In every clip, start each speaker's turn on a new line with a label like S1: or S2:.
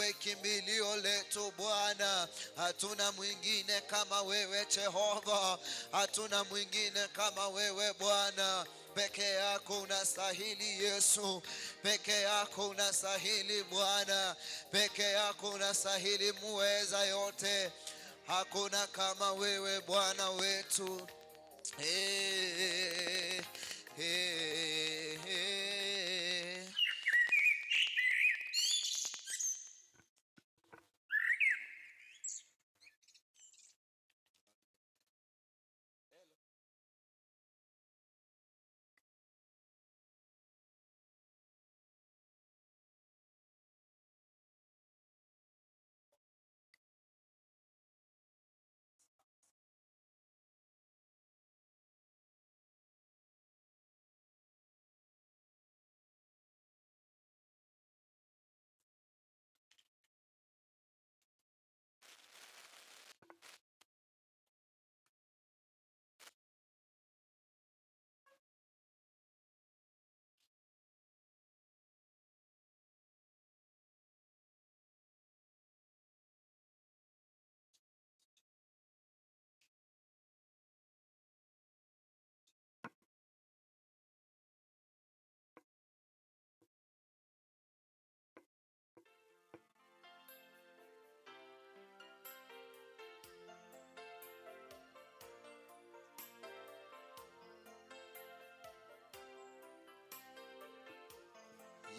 S1: wewe kimbilio letu Bwana. Hatuna mwingine kama wewe Jehova, hatuna mwingine kama wewe Bwana. Peke yako unastahili Yesu, peke yako unastahili Bwana, peke yako unastahili muweza yote. Hakuna kama wewe Bwana wetu. Hey, hey, hey.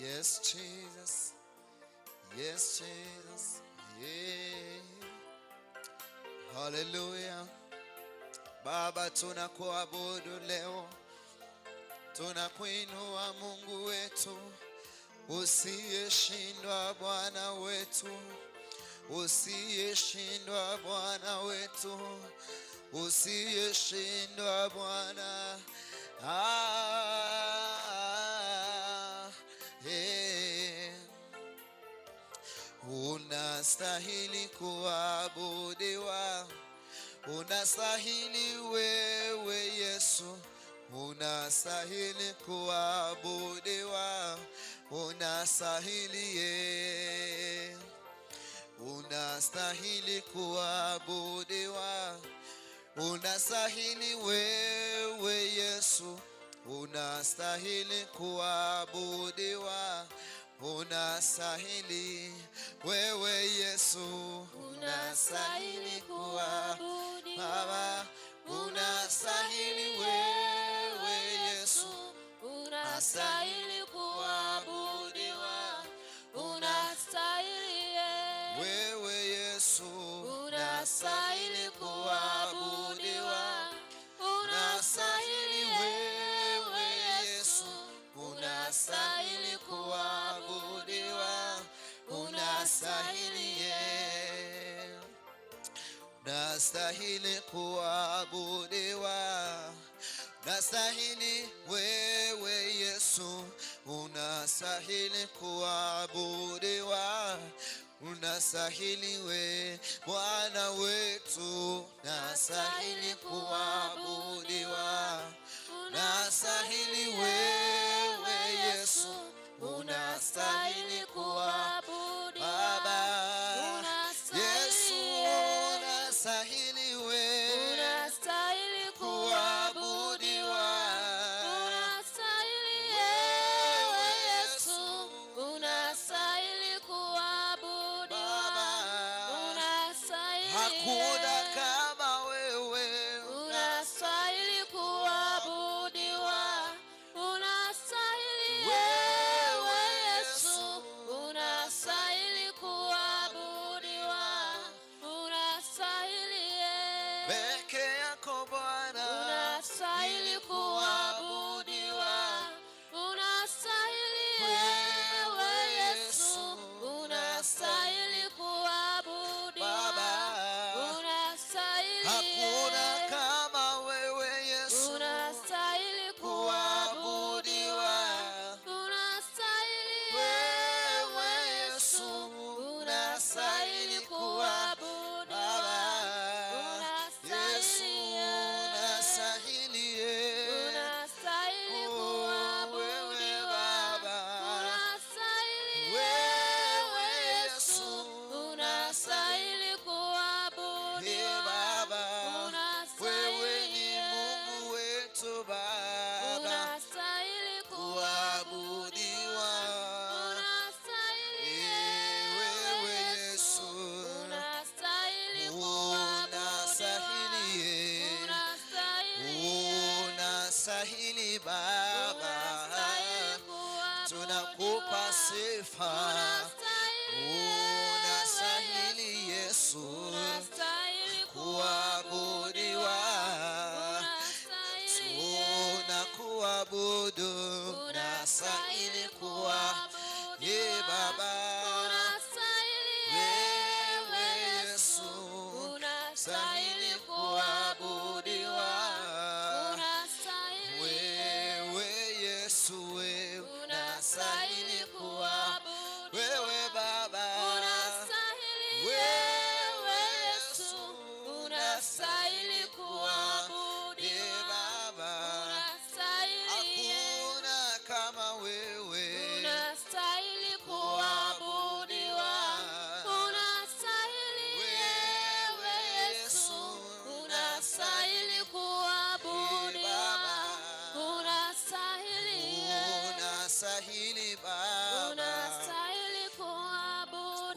S1: Yes, Jesus. Yes, Jesus. Yeah. Hallelujah. Baba, tunakuabudu leo, tunakuinua Mungu wetu usiyeshindwa, Bwana wetu usiyeshindwa, Bwana wetu usiyeshindwa, Bwana. Unastahili kuabudiwa, unastahili wewe Yesu, unastahili kuabudiwa, unastahili unastahili kuabudiwa, unastahili wewe Yesu, unastahili kuabudiwa, unastahili wewe Yesu, unastahili kuabudiwa, unastahili wewe Yesu, unastahili kuabudiwa, unastahili wewe Yesu, unastahili kuabudiwa, unastahili wewe Yesu, unastahili kuabudiwa, unastahili unastahili kuabudiwa, unastahili wewe Yesu, unastahili kuabudiwa, unastahili we Bwana wetu, unastahili kuabudiwa, unastahili wewe Yesu, unastahili kuabudiwa, Baba Yesu, unastahili we, unastahili kuabudiwa, unastahili wewe Yesu, unastahili kuabudiwa, unastahili, hakuna kama wewe, unastahili kuabudiwa, unastahili wewe Yesu, unastahili kuabudiwa, unastahili peke yako Bwana, unastahili kuabudiwa, unastahili wewe Yesu, unastahili kuabudiwa, unastahili, hakuna kama wewe Yesu, unastahili kuabudiwa, unastahili wewe Yesu, unastahili kuabudiwa, Yesu unastahili, unastahili kuabudiwa, unastahili wewe Yesu,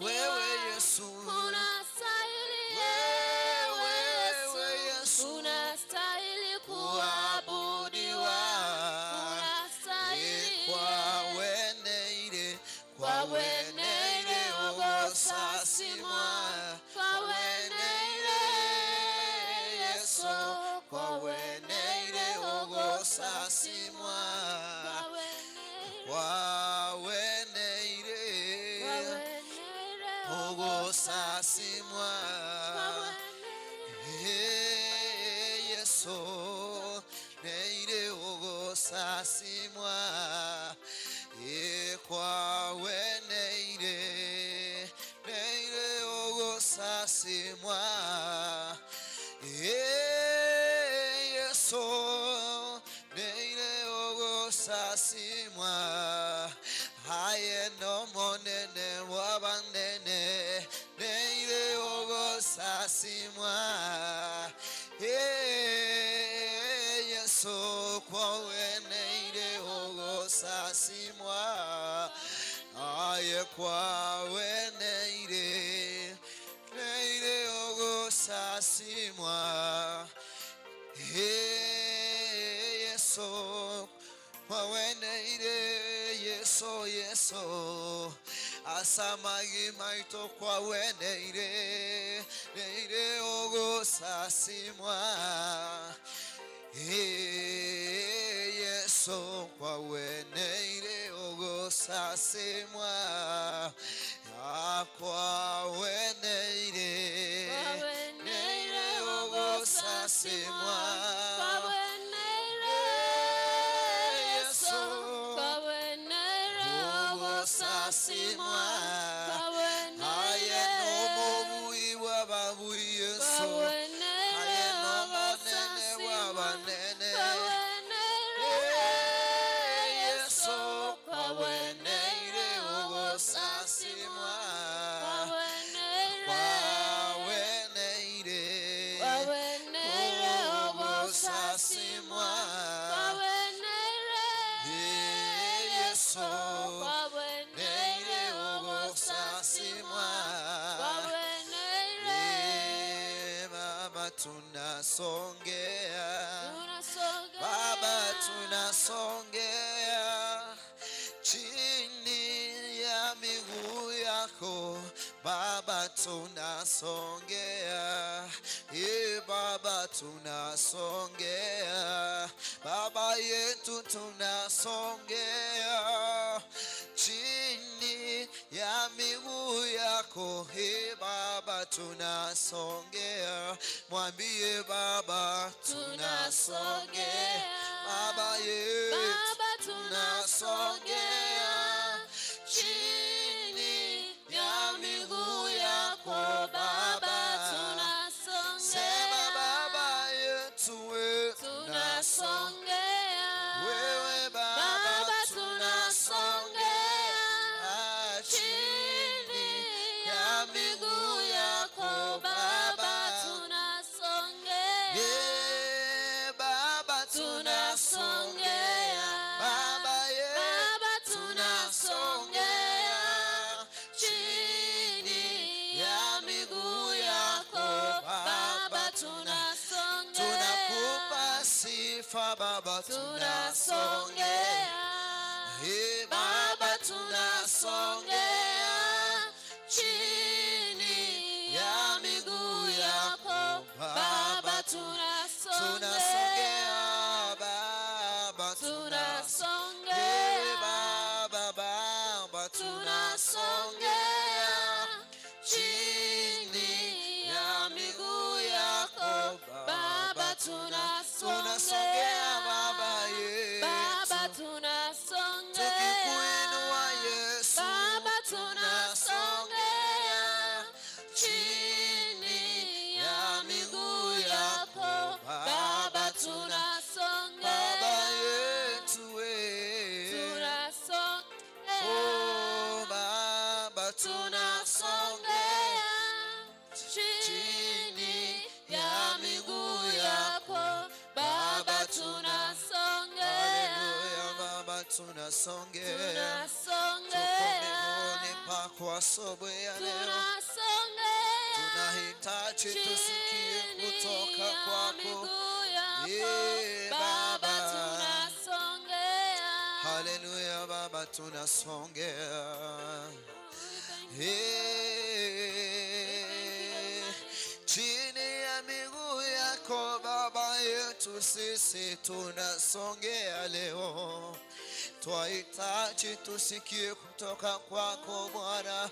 S1: wewe Yesu,
S2: unastahili
S1: wewe
S2: Yesu,
S1: Yesu,
S2: unastahili
S1: kuabudiwa.
S2: unastahili
S1: Kwa weneire ogosasimwa,
S2: kwa weneire
S1: Yesu, kwa weneire ogosasimwa, kwa weneire ogosasimwa, Yesu neire ogosasimwa, kwa weneire ogosasimwa, Yesu neire ogosasimwa, haye no monene wabanene neire ogosasimwa, Yesu kwa weneire ogosasimwa, aye kwa weneire ogosasimwa, Yesu kwa weneire Yesu asamagi maito kwa weneire ogosasimwa, Yesu kwa weneire ogosasimwa, kwa weneire ogosasimwa, Yesu ogosasimwa, aye no mobui wababui Yesu, aye no monene wabanene, Yesu kwa weneire ogosasimwa, kwa weneire ogosasimwa, Yesu neire ogosasimwa, Baba tunasongea, Baba tunasongea chini ya miguu yako, Baba tunasongea, Baba tunasongea, Baba yetu tunasongea chini ya miguu yako, Baba tunasongea, mwambie Baba tunasongea, Baba yetu tunasongea chini ya miguu yako, Baba sema, Baba yetu tunasongea, wewe Baba tunasongea chini ya miguu yako, Baba Baba tunasongea, Baba tunasongea chini ya miguu yako, Baba tunakupa sifa, Baba tunasongea, Baba tunasongea chini ya miguu yako, Baba tunasongea, Baba tunasongea, Baba tunasongea chini ya miguu yako, Baba tunasongea, Baba yetu tukikuinua Yesu, tunasongea chini ya miguu yako, Baba Baba yetu oh Baba tunasongea chini ya miguu yako, Baba tunasongea, Baba tunasongea, tuko mbinguni pa wako asubuhi ya leo.
S2: tunasongea
S1: Tunahitaji tusikie kutoka kwako.
S2: Baba, tunasongea.
S1: Haleluya Baba, tunasongea. Chini ya miguu yako Baba yetu sisi tunasongea leo. Twahitaji tusikie kutoka kwako Bwana.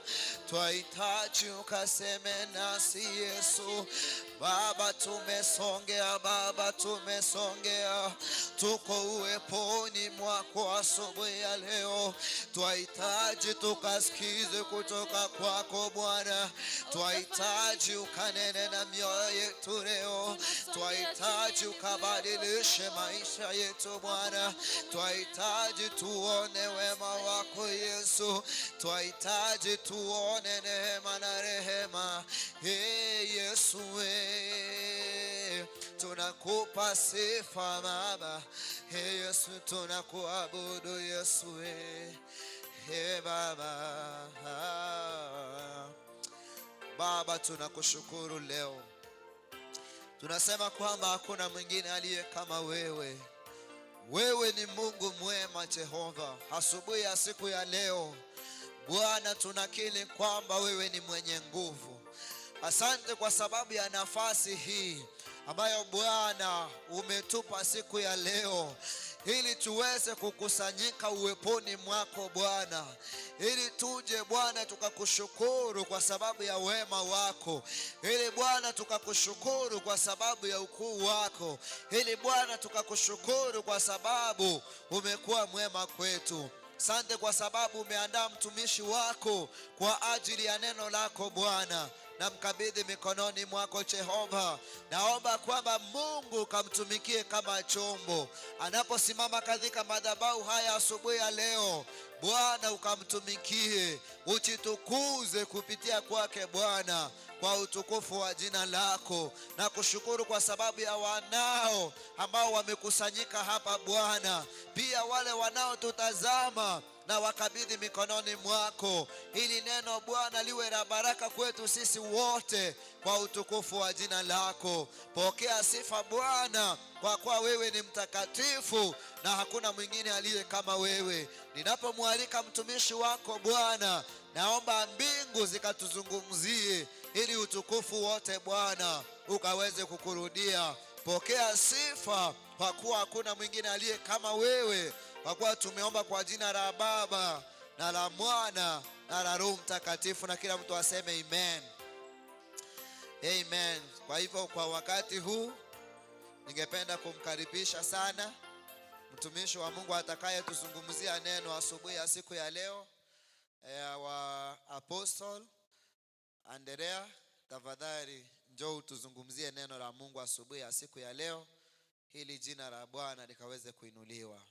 S1: Twahitaji ukaseme nasi Yesu. Baba tumesongea, Baba tumesongea. Tuko uweponi mwako asubuhi ya leo. Twahitaji tukasikize kutoka kwako Bwana. Twahitaji ukanene na mioyo yetu leo. Twahitaji ukabadilishe maisha yetu Bwana. Twahitaji tuone wema wako Yesu. Twahitaji tuone neema na rehema. Yesu tunakupa sifa Baba. Yesu tunakuabudu Yesu Baba. Baba tunakushukuru leo. Tunasema kwamba hakuna mwingine aliye kama wewe. Wewe ni Mungu mwema Jehova. Asubuhi ya siku ya leo Bwana tunakiri kwamba wewe ni mwenye nguvu. Asante kwa sababu ya nafasi hii ambayo Bwana umetupa siku ya leo, ili tuweze kukusanyika uweponi mwako Bwana, ili tuje Bwana tukakushukuru kwa sababu ya wema wako, ili Bwana tukakushukuru kwa sababu ya ukuu wako, ili Bwana tukakushukuru kwa sababu umekuwa mwema kwetu. Asante kwa sababu umeandaa mtumishi wako kwa ajili ya neno lako Bwana. Na mkabidhi mikononi mwako Jehova. Naomba kwamba Mungu kamtumikie kama chombo anaposimama katika madhabahu haya asubuhi ya leo. Bwana ukamtumikie, uchitukuze kupitia kwake Bwana, kwa utukufu wa jina lako. Na kushukuru kwa sababu ya wanao ambao wamekusanyika hapa Bwana, pia wale wanaotutazama na wakabidhi mikononi mwako, ili neno Bwana liwe na baraka kwetu sisi wote, kwa utukufu wa jina lako. Pokea sifa Bwana, kwa kuwa wewe ni mtakatifu na hakuna mwingine aliye kama wewe. Ninapomwalika mtumishi wako Bwana, naomba mbingu zikatuzungumzie, ili utukufu wote Bwana ukaweze kukurudia. Pokea sifa, kwa kuwa hakuna mwingine aliye kama wewe. Kwa kuwa tumeomba kwa jina la Baba na la Mwana na la Roho Mtakatifu, na kila mtu aseme amen. Amen. Kwa hivyo kwa wakati huu ningependa kumkaribisha sana mtumishi wa Mungu atakaye tuzungumzia neno asubuhi ya siku ya leo, wa Apostle Andrea. Tafadhali njoo tuzungumzie neno la Mungu asubuhi ya siku ya leo, ili jina la Bwana likaweze kuinuliwa.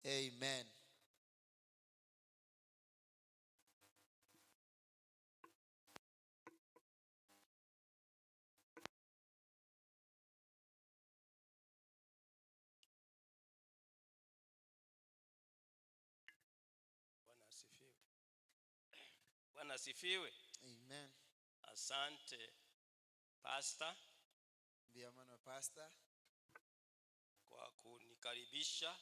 S1: Amen.
S3: Bwana asifiwe.
S1: Amen.
S3: Asante Pastor
S1: Biamano Pastor
S3: kwa kunikaribisha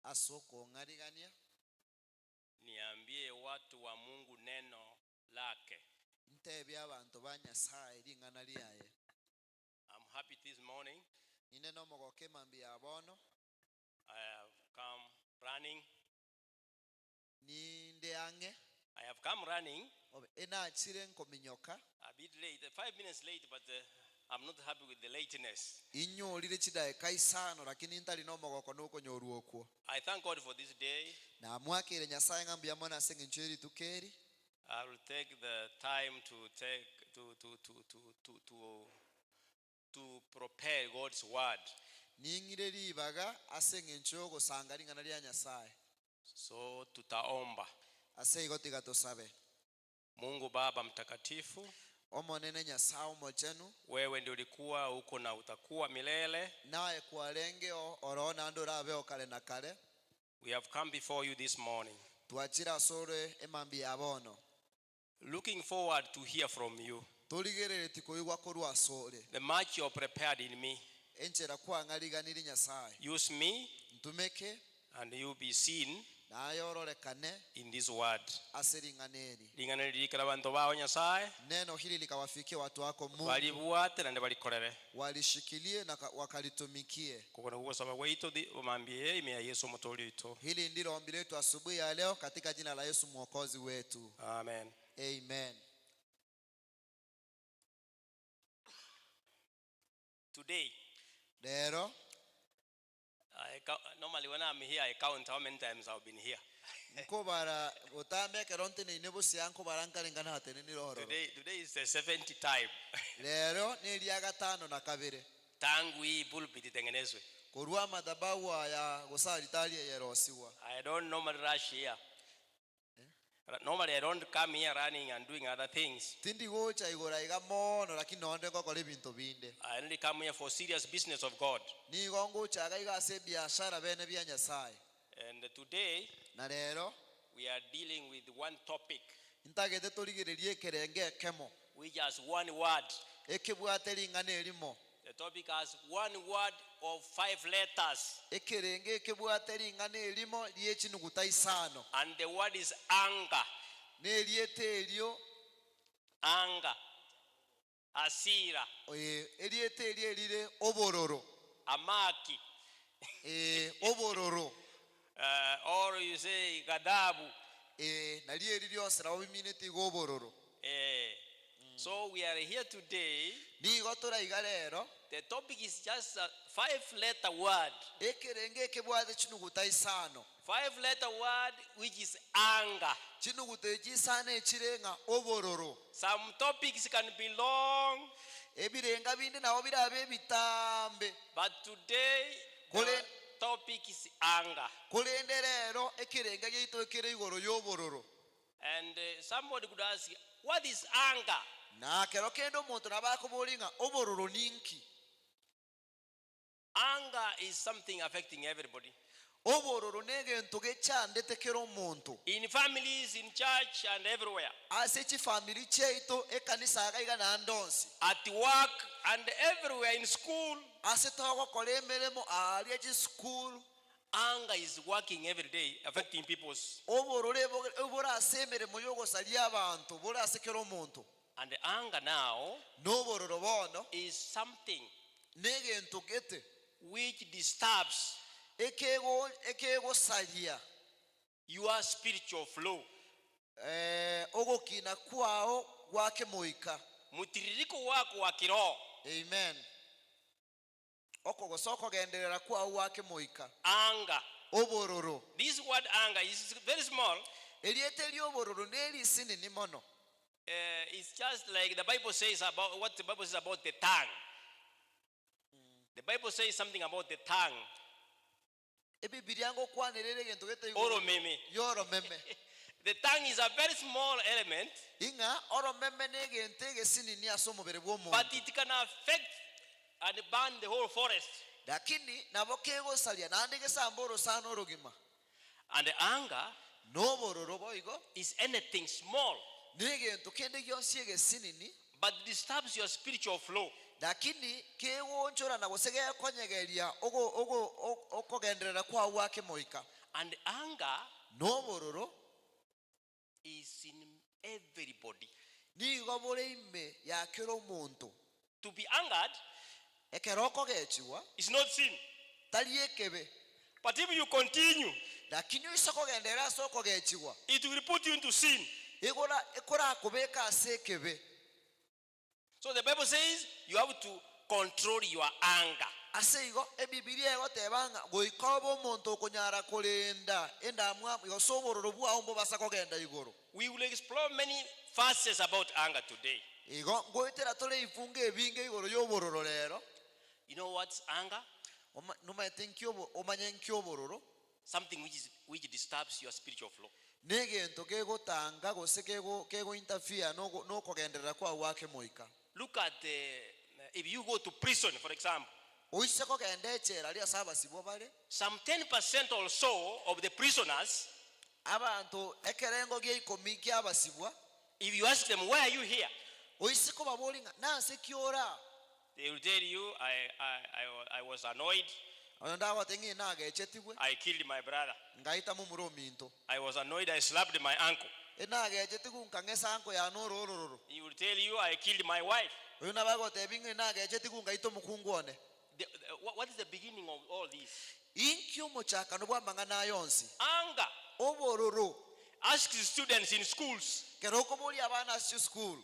S1: asoko ngarigania
S3: niambie watu wa Mungu neno lake.
S1: ntebya abantu banyasaye lingana liaye.
S3: I'm happy this morning.
S1: Nineno mogoke mambi abono.
S3: I have come running. I have come running a bit late, 5 minutes late, but I'm not happy with the lateness. I thank God for this day. I will take the time to prepare God's word. So tutaomba. Mungu Baba mtakatifu, wewe ndio ulikuwa, uko na utakuwa milele. We have come before you this morning. looking forward to hear from you.
S1: tuligerereti kuigwa kurwa sore
S3: The much you have prepared in me.
S1: enchera kwang'ariganiri nyasaye
S3: Use me
S1: ntumeke
S3: and you be seen
S1: nayororokane
S3: in this word.
S1: asiring'aneri
S3: Lingana lirikira bantu bao Nyasaye
S1: neno hili likawafikia watu wako Mungu
S3: balibuate na balikorere
S1: walishikilie na wakalitumikie.
S3: kukona kusaba weito umambie ime ya Yesu mutoli ito.
S1: Hili ndilo ombi letu asubuhi ya leo katika jina la Yesu mwokozi wetu.
S3: Amen.
S1: Amen.
S3: Today,
S1: lero
S3: normally when I'm here I count how many times I've been here.
S1: nkobara utambe keronte ni nebusi yanko barankarengana hatene ni rohoro.
S3: Today is the 70th time.
S1: Lero ni lya gatano na kabiri
S3: Tangu hii pulpit itengenezwe.
S1: kurwa madhabahu ya gusali tali yerosiwa.
S3: I don't normally rush here. Normally I don't come here running and doing other things.
S1: Tindi gocha igora igamono lakini onde ko kole bintu binde.
S3: I only come here for serious business of God.
S1: Ni gongo cha ga igase biashara bene bya Nyasaye.
S3: And today
S1: Na lero
S3: we are dealing with one topic
S1: intagete tuligererie kerenge kemo
S3: which has one word.
S1: ekebwateri ngane elimo.
S3: The topic has one word of 5 letters.
S1: Ekerenge ekebwateri ngane elimo lyechinuguta isano.
S3: And the word is anger.
S1: Ne liete elio
S3: Anger. Asira.
S1: eliete elire obororo.
S3: Amaki.
S1: Obororo.
S3: Or you say gadabu.
S1: Na lieli lyosera obimineti gobororo.
S3: So we are here today.
S1: Ni gotora igalero.
S3: The topic is just a 5-letter word.
S1: Ekerenge ekebwate chinuguta isano.
S3: 5-letter word which is anger.
S1: Chinuguta echisano echirenga obororo.
S3: Some topics can be long,
S1: Ebirenga bindi nawo birabe bitambe.
S3: but today the topic is anger.
S1: Kulenderero ekirenga gyeito ekire igoro yobororo.
S3: And somebody could ask, what is anger?
S1: Na kero kendo omuntu nabakubulinga obororo ninki.
S3: Anger is something affecting everybody.
S1: Obororo negento gechandete kero omuntu.
S3: In families, in church, and everywhere.
S1: Ase chifamily cheito ekanisa agaiga na ndonsi.
S3: At work and everywhere, in school.
S1: Ase togo kole emeremo ali echi school.
S3: Anger is working every day, affecting people's.
S1: Obororo ebora ase emeremo yogosalia abantu bora ase kero omuntu.
S3: And the anger now
S1: Nobororo bono
S3: is something
S1: negento gete
S3: which disturbs
S1: ekego salia
S3: your spiritual flow.
S1: ogokina kwao gwake moika.
S3: Mutiririko wako wa kiroho.
S1: Amen. Okogosoko genderera kwao wake moika.
S3: Anger.
S1: Obororo.
S3: This word anger is very small.
S1: Eliete lyobororo neli sinini mono.
S3: It's just like the Bible says about what the Bible says about the tongue. The Bible says something about the tongue.
S1: Ebibiriango kwanerere gento gete
S3: Oro meme.
S1: yoro meme.
S3: The tongue is a very small element,
S1: Inga oro meme negente gesinini asomobere bwomuntu.
S3: but it can affect and burn the whole forest.
S1: Lakini nabokego salia nandege samboro sana orogima.
S3: And the anger
S1: Nobororo boigo
S3: is anything small,
S1: negento kende gyonsi gesinini.
S3: but disturbs your spiritual flow.
S1: Lakini kewonchora na gosege konyegeria okogenderera kwa wake moika.
S3: And anger
S1: Nobororo
S3: is in everybody.
S1: ni gobore ime ya kero omuntu.
S3: To be angered
S1: Ekeroko gechiwa
S3: is not sin.
S1: taliekebe.
S3: But if you continue,
S1: Lakini isoko gendera soko gechiwa.
S3: it will put you into sin.
S1: Ekora kubeka asekebe.
S3: So the Bible says you have to control your anger.
S1: Aseigo ebibilia egotebanga goikobo omuntu okunyara kolenda endamwa yosobororo bwa ombo basako genda igoro.
S3: We will explore many verses about anger today.
S1: Igo goitera tole ifunge ebinge igoro yobororo lero.
S3: You know what's anger?
S1: Numa tenkyo omanyenkyo bororo.
S3: Something which disturbs your spiritual flow.
S1: Negento kegotanga kego interfere no kogenderera kwa wake moika.
S3: Look at if you go to prison, for example,
S1: Oiseko genda echera lia saba sibo bale.
S3: some 10% or so of the prisoners,
S1: Abantu ekerengo gye ikomi kyabasibwa
S3: If you ask them, why are you here?
S1: oisiko babolinga nanse kiora
S3: They will tell you, I was annoyed.
S1: ndawa tengi naga echetigwe
S3: I killed my brother.
S1: ngaita mu murominto
S3: I was annoyed. I slapped my uncle.
S1: enaga echetigu nkangesa anko ya norororo
S3: He will tell you, I killed my wife.
S1: una bago tebinga naga echetigu ngaito mukungone.
S3: What is the beginning of all this?
S1: Inkyo mochaka no bwambanga na yonsi
S3: Anger.
S1: obororo.
S3: Ask the students in schools.
S1: Keroko boli abana si school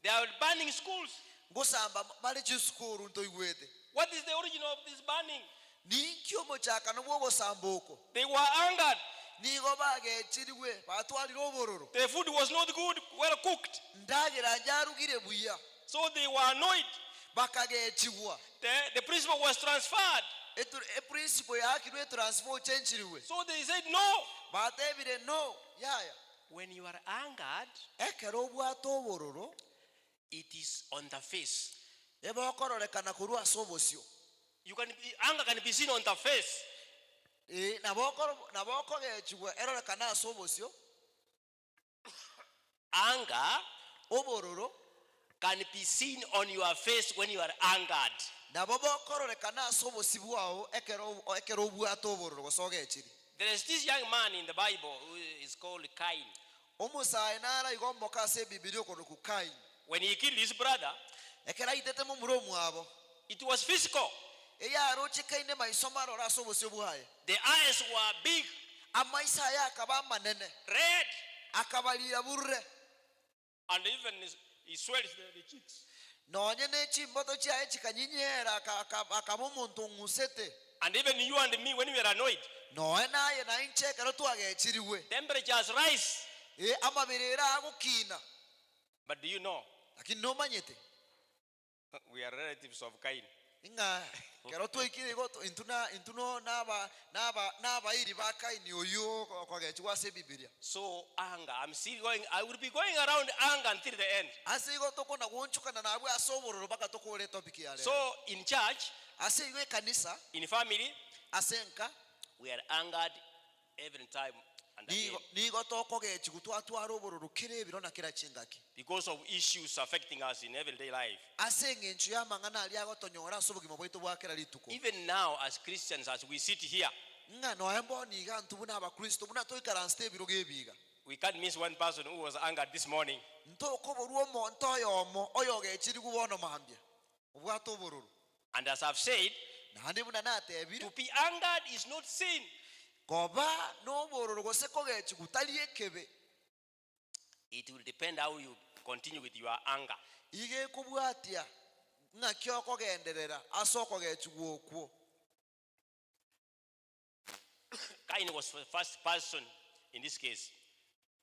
S3: They are burning schools.
S1: ngosamba bali chi school nto igwete.
S3: What is the origin of this burning?
S1: Ninkyo mochaka no bwo samboko
S3: They were angered.
S1: nigo bage chirigwe batwalira obororo
S3: The food was not good, well cooked.
S1: ndagira njarugire buya
S3: So they were annoyed.
S1: bakage chigwa
S3: The principal was transferred.
S1: e principle yakirwe transfer change.
S3: So they said no.
S1: Batebire no yaya
S3: When you are angered,
S1: ekero bwato obororo
S3: it is on the face.
S1: ebokororeka kurwa sobosio
S3: Anger can be seen on the face.
S1: naboko gechigwa eroreka na sobosio.
S3: Anger
S1: Obororo
S3: can be seen on your face when you are angered.
S1: nabo bokororeka na sobosibwao ekero bwato obororo gosoge echiri.
S3: There is this young man in the Bible who is called Cain.
S1: Omusai nara igomboka se bibilio kono ku Kain
S3: When he killed his brother,
S1: ekera itete mu muromu abo
S3: it was physical.
S1: eyaro chikaine maisomaro ra sobosio bwaye
S3: The eyes were big,
S1: amaisa ya akaba manene
S3: red,
S1: akabalira burre
S3: and even he swelled the cheeks.
S1: nonye nechimboto chae chikanyinyera akaba omuntu ngusete.
S3: And even you and me, when we are annoyed,
S1: Noe naye na inchekero twagechiriwe
S3: temperatures rise.
S1: amabirira agukina.
S3: But do you know,
S1: Lakini nomanyete
S3: we are relatives of Cain.
S1: inga kero twikire goto intuno naba iri ba Kaini oyo kwagechwa se Biblia.
S3: So anger, I will be going around anger until the end.
S1: Ase goto kona gonchukana na abwe asobororo baka tokore topic ya leo.
S3: So in church,
S1: Ase iwe kanisa
S3: in family,
S1: asenka
S3: we are angered every time and again
S1: ni goto kogechi gutwatwara obororo kire ebiro na kira chingaki.
S3: because of issues affecting us in everyday life.
S1: Ase ngenchu ya mangana ali agotonyora asobogimo bwaitu bwakera lituko.
S3: Even now, as Christians, as we sit here,
S1: Nga noembo ni ga ntubuna abakristo buna toikara nste ebiro gebiga.
S3: we can't miss one person who was angered this morning.
S1: Ntokoboruo mo ntoyomo oyogechiri kubono mambia. Obwato obororo.
S3: And as I've said,
S1: Nandi buna natebire.
S3: to be angered is not sin.
S1: Koba no bororo gose kogechi gutali ekebe.
S3: It will depend how you continue with your anger.
S1: Ige kubwatia nga kyoko genderera asoko gechi gwokwo.
S3: Cain was the first person in this case.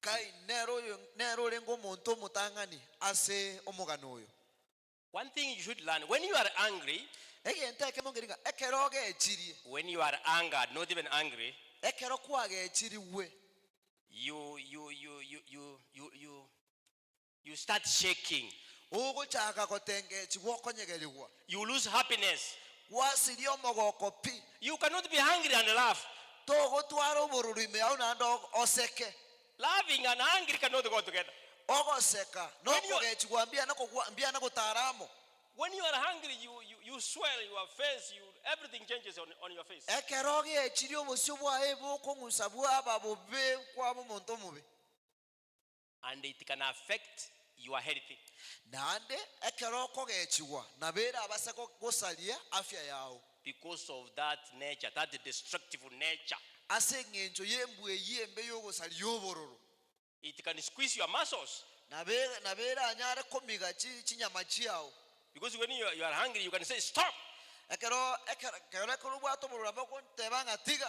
S1: Kai nero lengo monto mutangani ase omugano oyo.
S3: One thing you should learn, when you are angry,
S1: Ege nteke mongeringa ekero gechirie.
S3: when you are angered, not even angry,
S1: Ekero kwagechiriwe.
S3: you start shaking.
S1: Ugo chaka kotengechi wokonyegeligwa.
S3: You lose happiness.
S1: Wasiri omogoko pi.
S3: You cannot be angry and laugh.
S1: Togo twara obororo ime au nando oseke.
S3: Laughing and angry cannot go together.
S1: Ogoseka no
S3: When you-
S1: kogechi gwambia nako taramo.
S3: When you are hungry, you swell your face, everything changes on your face.
S1: Ekero gechiri obosio bwae bokongusa bwaba bobe kwabo monto mobe.
S3: And it can affect your health.
S1: Nande ekero kogechiwa nabera abaseko gosalia afya yao.
S3: Because of that nature, that destructive nature.
S1: Ase ngencho yembwe yembe yogosalia obororo.
S3: It can squeeze your muscles.
S1: Nabera anyare komiga chinyama chiao.
S3: Because when you are hungry, you can say, stop.
S1: Ekero bwato bororo bako tebanga tiga.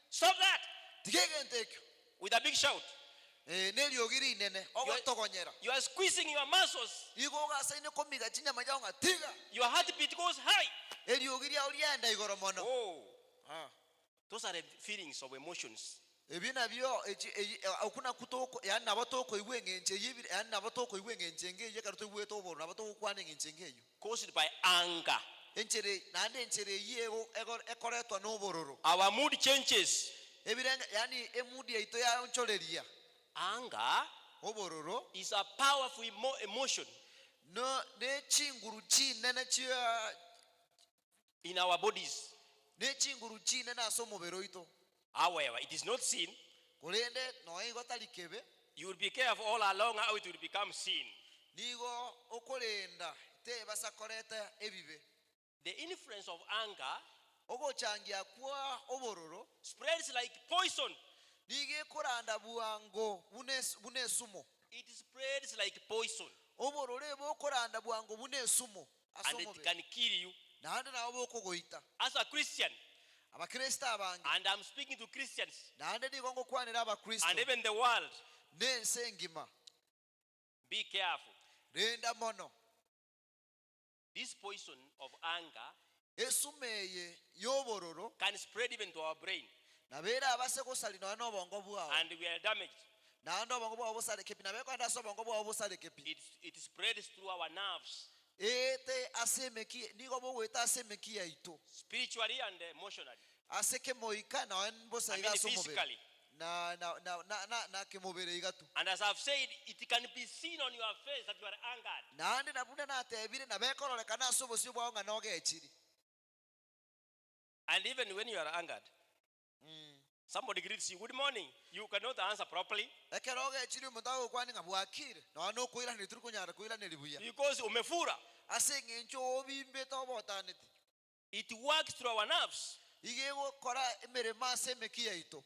S3: Stop that.
S1: Tigege ntekyo.
S3: With a big shout.
S1: Neliogiri nene ogotogonyera.
S3: You are squeezing your muscles.
S1: Igo gasaine komiga chinyama chao ngatiga.
S3: Your heartbeat goes high.
S1: Eliogiri aulienda igoro mono.
S3: Oh. Those are the feelings of emotions.
S1: Ebina byo okuna kutoko yani nabatoko iwengenje yibiri yani nabatoko iwengenje ngeye karuto ibweto oboro nabatoko kwane ngenje ngeyo
S3: Caused by anger.
S1: enchere nande enchere yego ekoretwa n'obororo.
S3: Our mood changes.
S1: Ebirenga yani emudi yaito ya oncholeria.
S3: Anger
S1: obororo
S3: is a powerful emotion
S1: no ne chinguru chinene chia
S3: in our bodies.
S1: ne chinguru chinene aso omubiri oito.
S3: However, it is not sin.
S1: Kulende noigo talikebe
S3: You will be careful all along how it will become sin.
S1: nigo okulenda te basakoreta ebibe.
S3: The influence of anger
S1: Ogochangia kwa obororo
S3: spreads like poison.
S1: nige kuranda buango bunesumo.
S3: It spreads like poison,
S1: Obororo ebo kuranda buango bunesumo
S3: and it
S1: asomobe.
S3: can kill you.
S1: Nande na oboko goita
S3: As a Christian,
S1: abakristo abange
S3: and I'm speaking to Christians
S1: nande nigongo kwanira abakristo
S3: and even the world,
S1: nensengima
S3: be careful.
S1: renda mono
S3: This poison of anger
S1: esumeye yobororo
S3: can spread even to our brain,
S1: nabera abase kusalina n'obongo bwawo
S3: and we are damaged.
S1: nande obongo bwawo busale kepi nabeko ndaso obongo bwawo busale kepi
S3: It spreads through our nerves,
S1: ete asemeki nigo bweta asemeki yaito
S3: spiritually and emotionally.
S1: aseke moika na enbosa
S3: I mean
S1: igaso mubere
S3: physically.
S1: na kemubere igatu
S3: And as I've said, it can be seen on your face that you are angered.
S1: nande nabunda natebire nabekororeka nasobosio bwawo nga nogechiri.
S3: And even when you are angered, somebody greets you, good morning. You cannot answer properly
S1: Ekero ogechiri omonto agokwani nga bwakire nono okoira nituri kunyara koira neribuya
S3: because umefura.
S1: ase ng'encho obimbete obotanete
S3: It works through our nerves.
S1: igegokora emeremo ase emeki yaito.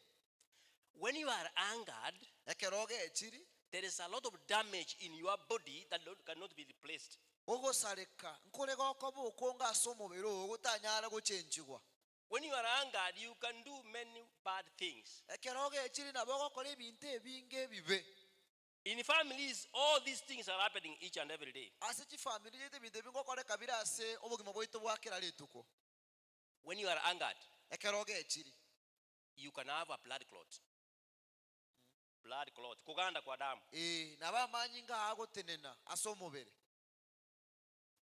S3: When you are angered,
S1: Ekero ogechiri
S3: there is a lot of damage in your body that cannot be replaced.
S1: ogosareka nkore gokoba okonga ase omobere ogo gotanyara gochenchigwa.
S3: When you are angered, you can do many bad things.
S1: Ekero ogechiri nabo ogokora ebinto ebinge ebibe
S3: In families, all these things are happening each and every day.
S1: ase chifamili gete ebinto ebingokoreka bire ase obogima bwaito bwa kera rituko.
S3: When you are angered,
S1: Ekero ogechiri
S3: you can have a blood clot. Blood clot. Kuganda kwa damu.
S1: naba amanyi nga agotenena ase omobere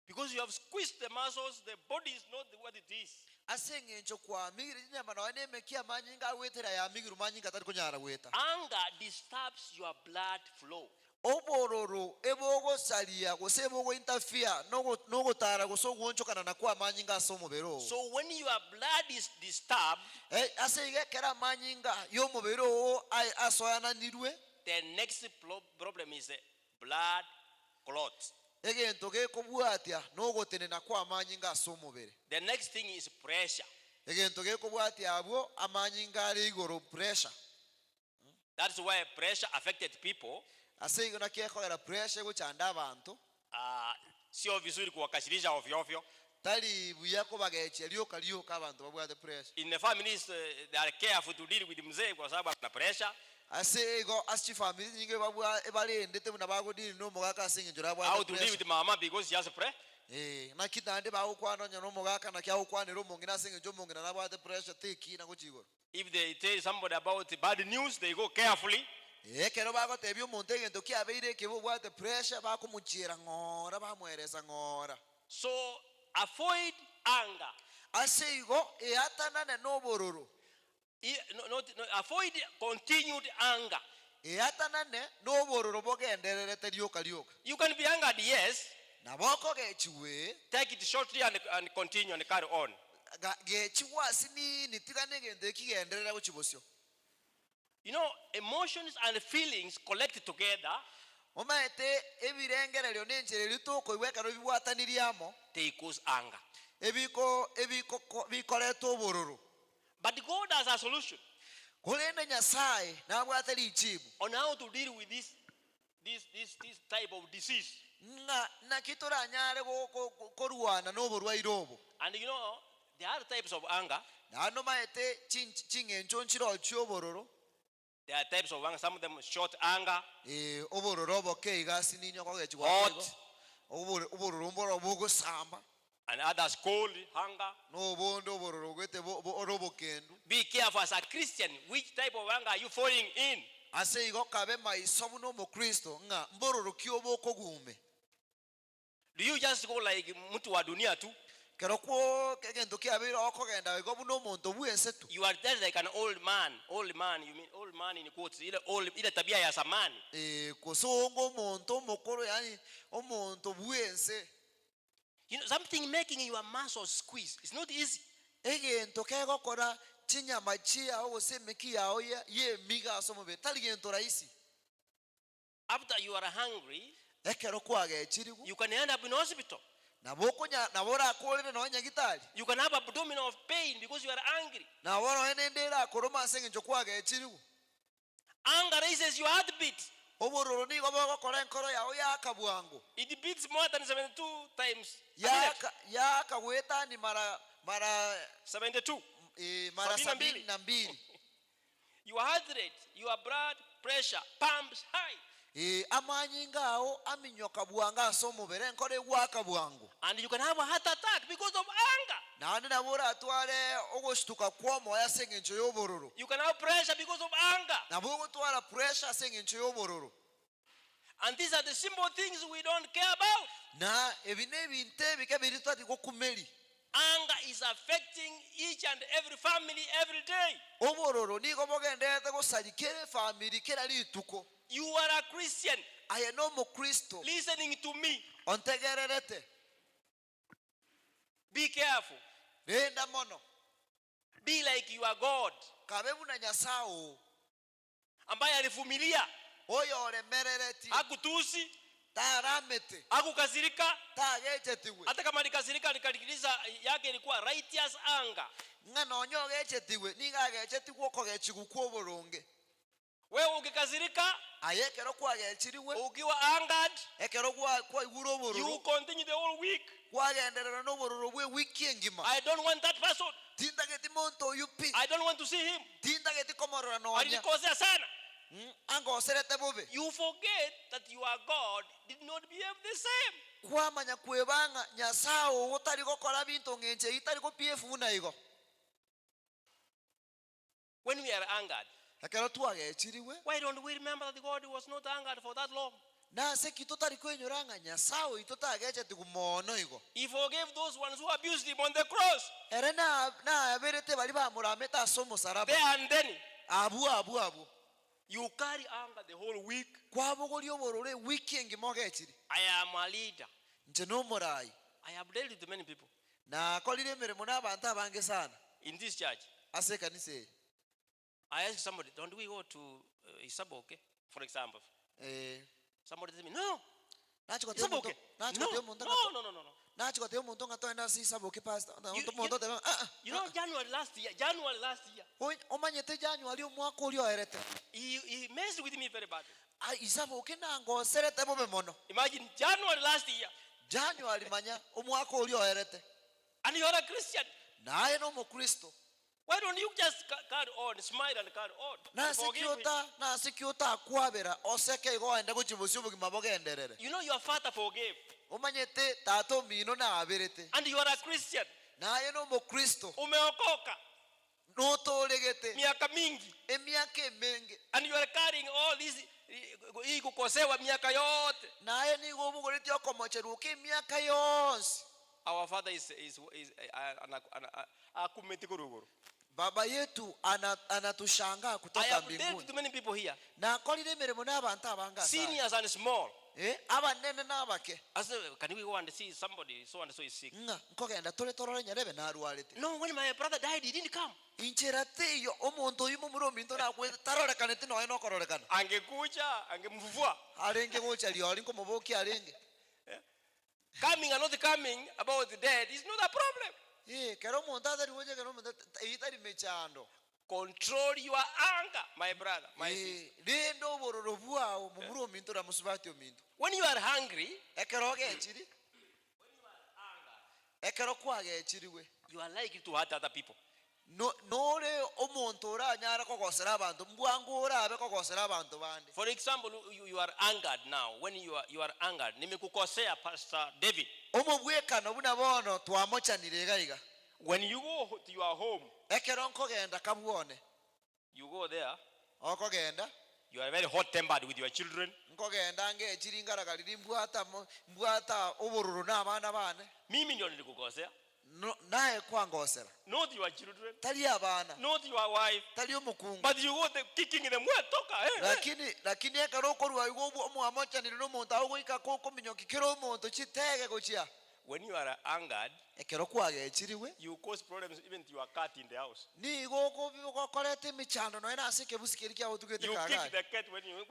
S3: Because you have squeezed the muscles, the body is not what it is.
S1: ase ng'encho kwamigire chinyama nawe nemeki amanyi nga awetera yamigire omanyi nga tari kunyara gweta.
S3: Anger disturbs your blood flow.
S1: Obororo ebogosaria gose ebogointerfere nogotara gose ogwonchokana nakwo amanyi nga ase omobere ogo.
S3: So when your blood is disturbed,
S1: ase igekera amanyi nga y'omobere ogo asoyananirwe
S3: the next problem is the blood clot.
S1: egento gekobwatia nogotenena kwa amanyi nga ase omobere.
S3: The next thing is pressure.
S1: Egento gekobwatia abwo amanyi nga ari igoro pressure.
S3: That's why pressure affected people.
S1: Ase igo nakiekorera pressure gochanda abantu
S3: Sio vizuri kuwakashirisha ovyo ovyo.
S1: tari buya kobageche lioka abantu babwate pressure.
S3: In the families, they are careful to deal with mzee kwa sababu ana pressure.
S1: Ase igo ase family nyinge babwa ebalendete buna bagodiri no mogaka ase ng'encho
S3: How
S1: babwate
S3: to deal
S1: pressure.
S3: with mama because she has a prayer.
S1: Nakitande bagokwana onya no mogaka nakiagokwanera omong'ina ase ng'encho omong'ina nabwate pressure teki nagochigoro.
S3: If they tell somebody about bad news, they go carefully.
S1: Ekero bagotebia omonto egento kiabeire ekebe obwate pressure bakomochiera ng'ora bamweresa ng'ora.
S3: So avoid anger.
S1: Ase igo eatanane n'obororo
S3: Avoid continued anger.
S1: eatanane n'obororo bogendererete lioka.
S3: You can be angered, yes.
S1: Naboko gechiwe
S3: Take it shortly and continue and carry on.
S1: gechiwa asinini tigane egento ekigenderera gochibosio.
S3: You know, emotions and feelings collect together.
S1: Omaete ebirengererio n'enchereri tokoigwa ekero bibwataniriamo
S3: They cause anger.
S1: bikoreta obororo.
S3: But God has a solution
S1: Kulende Nyasaye nabwate lichibu
S3: on how to deal with this type of disease.
S1: nga nakitoranyare korwana n'oborwaire obo.
S3: And you know, there are types of anger.
S1: Nano maete ching'encho nchiro chiobororo.
S3: There are types of anger. Some of them short anger,
S1: Obororo oboke igasinini okogechigwa
S3: hot,
S1: obororo mboro bogosamba
S3: and others cold anger.
S1: n'obondo obororo gwete orobokendu.
S3: Be careful as a Christian. Which type of anger are you falling in?
S1: Ase igo kabe maiso buno omukristo nga mbororo ki oba okogume.
S3: Do you just go like mtu wa dunia tu?
S1: kero kwo kegento kiabire okogenda igo buno omonto bwensetu
S3: You are there like an old man. Old man, you mean old man in quotes. Ile tabia ya zamani.
S1: kusongo omonto omokoro yani omonto bwense
S3: You know, something making your muscles squeeze. It's not easy.
S1: egento kegokora chinyama chiao gosemeki yao yemiga asomobere tari gento rahisi.
S3: After you are hungry,
S1: Ekero kwagechirigu
S3: you can end up in hospital.
S1: nabora akorere no nyagitari
S3: You can have abdominal pain because you are angry.
S1: nabora enendera akoroma asengenjo kwagechirigu.
S3: Anger raises your heartbeat.
S1: Obororo nigo bogokora enkoro yao yakabwango
S3: It beats more than 72 times a minute.
S1: yakagwetani mara
S3: 72.
S1: mara
S3: Sabini na
S1: 72.
S3: Your heart rate, your blood pressure pumps high.
S1: Amanyi ngao aminyoka bwanga asomobere enkoro egwakabwango.
S3: And you can have a heart attack because of anger.
S1: Nandi nabora atware ogoshtuka kwomo yasengenjo yobororo.
S3: You can have pressure because of anger.
S1: Nabo gutwara pressure asengenjo yobororo.
S3: And these are the simple things we don't care about.
S1: Na ebine binte bikabiri twati gokumeri.
S3: Anger is affecting each and every family every day.
S1: Obororo nigo bogendete gosarikere family kera lituko.
S3: You are a Christian.
S1: I am no Kristo.
S3: Listening to me.
S1: Ontegererete.
S3: Be careful.
S1: Renda mono.
S3: Be like your God.
S1: Kabebu na nyasao.
S3: Ambaye alivumilia.
S1: Oyo oremerereti.
S3: Hakutusi.
S1: Taramete.
S3: Hakukasirika.
S1: Tagechetiwe.
S3: Hata kama alikasirika alikadiriza yake ilikuwa righteous anger.
S1: Ngano nyogechetiwe ninga gechetiwe okogechiguku oboronge.
S3: Wewe ukikasirika,
S1: Ayekero kwagechiriwe.
S3: ukiwa angered,
S1: Ekero kwa iguro obororo.
S3: you continue the whole week.
S1: Kwagenderera no obororo bwe wiki engima.
S3: I don't want that person.
S1: Tindageti monto yupi.
S3: I don't want to see him.
S1: Tindageti komorora nonya.
S3: Alikosea sana.
S1: Angoserete bobe.
S3: You forget that your God did not behave the same.
S1: Kwamanya kwebanga nyasao otari gokora bintu ngenche itari ko PF unaigo.
S3: When we are angered,
S1: Ekero twagechiriwe.
S3: why don't we remember that God was not angered for that long?
S1: Na se kitotari kwenyoranga nyasao itotageche tigumono igo.
S3: He forgave those ones who abused him on the cross.
S1: Ere na aberete bali bamurameta somo saraba.
S3: There and then,
S1: Abu.
S3: you carry anger the whole week.
S1: Kwabogori oborore wiki engima ogechiri.
S3: I am a leader.
S1: Nche no morai.
S3: I have dealt with many people
S1: Na kolire meremo n'abantu abange sana.
S3: in this church.
S1: Ase kanise.
S3: I ask somebody, don't we go to Isaboke, for example? Somebody tells me, no. Isaboke. No.
S1: Nachikote omuntu ngatoenda si Isaboke pastor.
S3: You know, January last year,
S1: Omanyete January omwaka oli oerete.
S3: he messed with me very badly.
S1: Isaboke nango serete bobe mono.
S3: Imagine January last year,
S1: January manya omwaka oli oerete.
S3: and you are a Christian.
S1: Naye no mukristo.
S3: Why don't you just carry on, smile and carry on?
S1: Na sikiota akwabera oseke igo ende kuchibusi obugima bogenderere.
S3: You know your father forgave.
S1: Omanyete tato mino na aberete.
S3: And you are a Christian.
S1: Naye no mukristo.
S3: Umeokoka.
S1: Notolegete.
S3: Miaka mingi.
S1: Emiaka emenge.
S3: And you are carrying all these hii kukosewa miaka yote.
S1: Naye nigo obugoreti okomocheruka emiaka yonse.
S3: Our father is akumetiguruguru.
S1: Baba yetu anatushangaa
S3: I
S1: kutoka
S3: have dealt
S1: mbinguni.
S3: with many people here.
S1: Na akolire emirimo n'abantu abanga sana.
S3: Seniors and small.
S1: Abanene n'abake.
S3: I said, can we go and see somebody so and so is sick?
S1: Nkogenda tole torore nyarebe narwarete.
S3: No, when my brother died, he didn't come.
S1: Incherate yo omuntu oyimo murominto nakwe tarorekane tino eno kororekana.
S3: Angekuja, angemvua.
S1: Arenge gocha liyo alinko moboki arenge.
S3: Coming and not coming about the dead is not a problem.
S1: Kero muntu atari woje kero muntu itari mechando.
S3: Control your anger, my brother, my sister.
S1: Rendo bororo bwao murominto na musubati ominto.
S3: When you are hungry,
S1: Ekero gechiri. Ekero kwagechiriwe.
S3: you are likely to hurt other people.
S1: Nore omuntu oranyara kokosera abantu mbwangu orabe kokosera abantu bandi.
S3: For example, you are angered now. When you are angered, nimekukosea Pastor David.
S1: Omubwekano bunabono twamochanire gaiga.
S3: When you go to your home,
S1: Ekero nkogenda kabwone.
S3: you go there,
S1: Okogenda.
S3: you are very hot-tempered with your children.
S1: Nkogenda ngechiri ngaragaliri mbwata obororo n'abana bane.
S3: Mimi ndio nilikukosea.
S1: naye kwangosera
S3: not your children,
S1: tali abana
S3: not your wife,
S1: tali omukungu
S3: but you want the kicking them where toka.
S1: lakini ekero okorwa igo omwamochanire n'omonto aho goika kokominyokikera omonto chitege gochia
S3: When you are angered,
S1: ekero kwagechiriwe
S3: you cause problems even to your cat in the house.
S1: nigo gokorete emichando noe nase ekebusikeri kiago tugete
S3: You
S1: kaga
S3: kick the cat when you.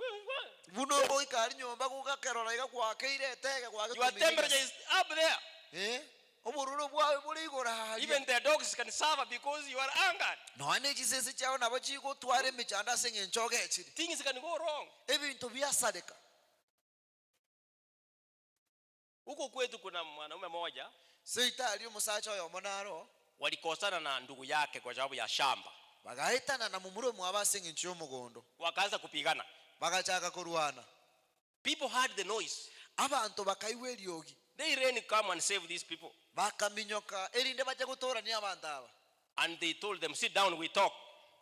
S1: buno goikari nyomba gogakerora igakwakeire etege kwage
S3: Your temperature is up there.
S1: obororo bwawe buri igora haria
S3: Even the dogs can suffer because you are angered.
S1: noane chisese chao nabo chigotwara emichando ase eng'encho gechiri
S3: Things can go wrong.
S1: ebinto biasareka
S3: Huko kwetu kuna mwanaume mmoja
S1: seitari omusacha oyo monaro
S3: walikosana na ndugu yake kwa sababu ya shamba.
S1: bagahitana na mumuro mwaba ase eng'encho y'omugondo
S3: Wakaanza kupigana.
S1: bagachaka kurwana
S3: People heard the noise.
S1: abantu bakaiwa eriogi
S3: They ran come and save these people.
S1: bakaminyoka erinde baje gutorania abantu aba
S3: And they told them, sit down, we talk.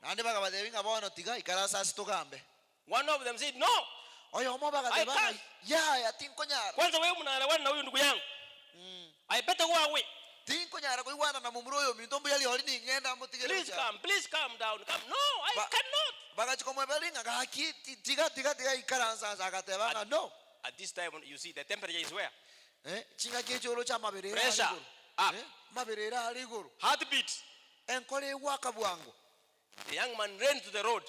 S1: nandi bagabatebi nga bono tiga ikara sasi tugambe
S3: One of them said, no.
S1: oyo omo
S3: I
S1: bagateba
S3: can't.
S1: ya tinkonyara
S3: Kwanza wewe mnaelewana na huyu ndugu yangu. I better go away.
S1: tinkonyara kuiwana na mumuro oyo minto mbu yali oli ningenda mutigere
S3: Please calm down. Come. No, I cannot.
S1: bagachikomwebelinga gaki tiga ikara sasi agateba nga no
S3: At this time, you see, the temperature is where?
S1: chinga kiechoro cha mabere
S3: Pressure up.
S1: mabere era ali iguru
S3: Heartbeat.
S1: enkole ewaka bwangu
S3: The young man ran to the road,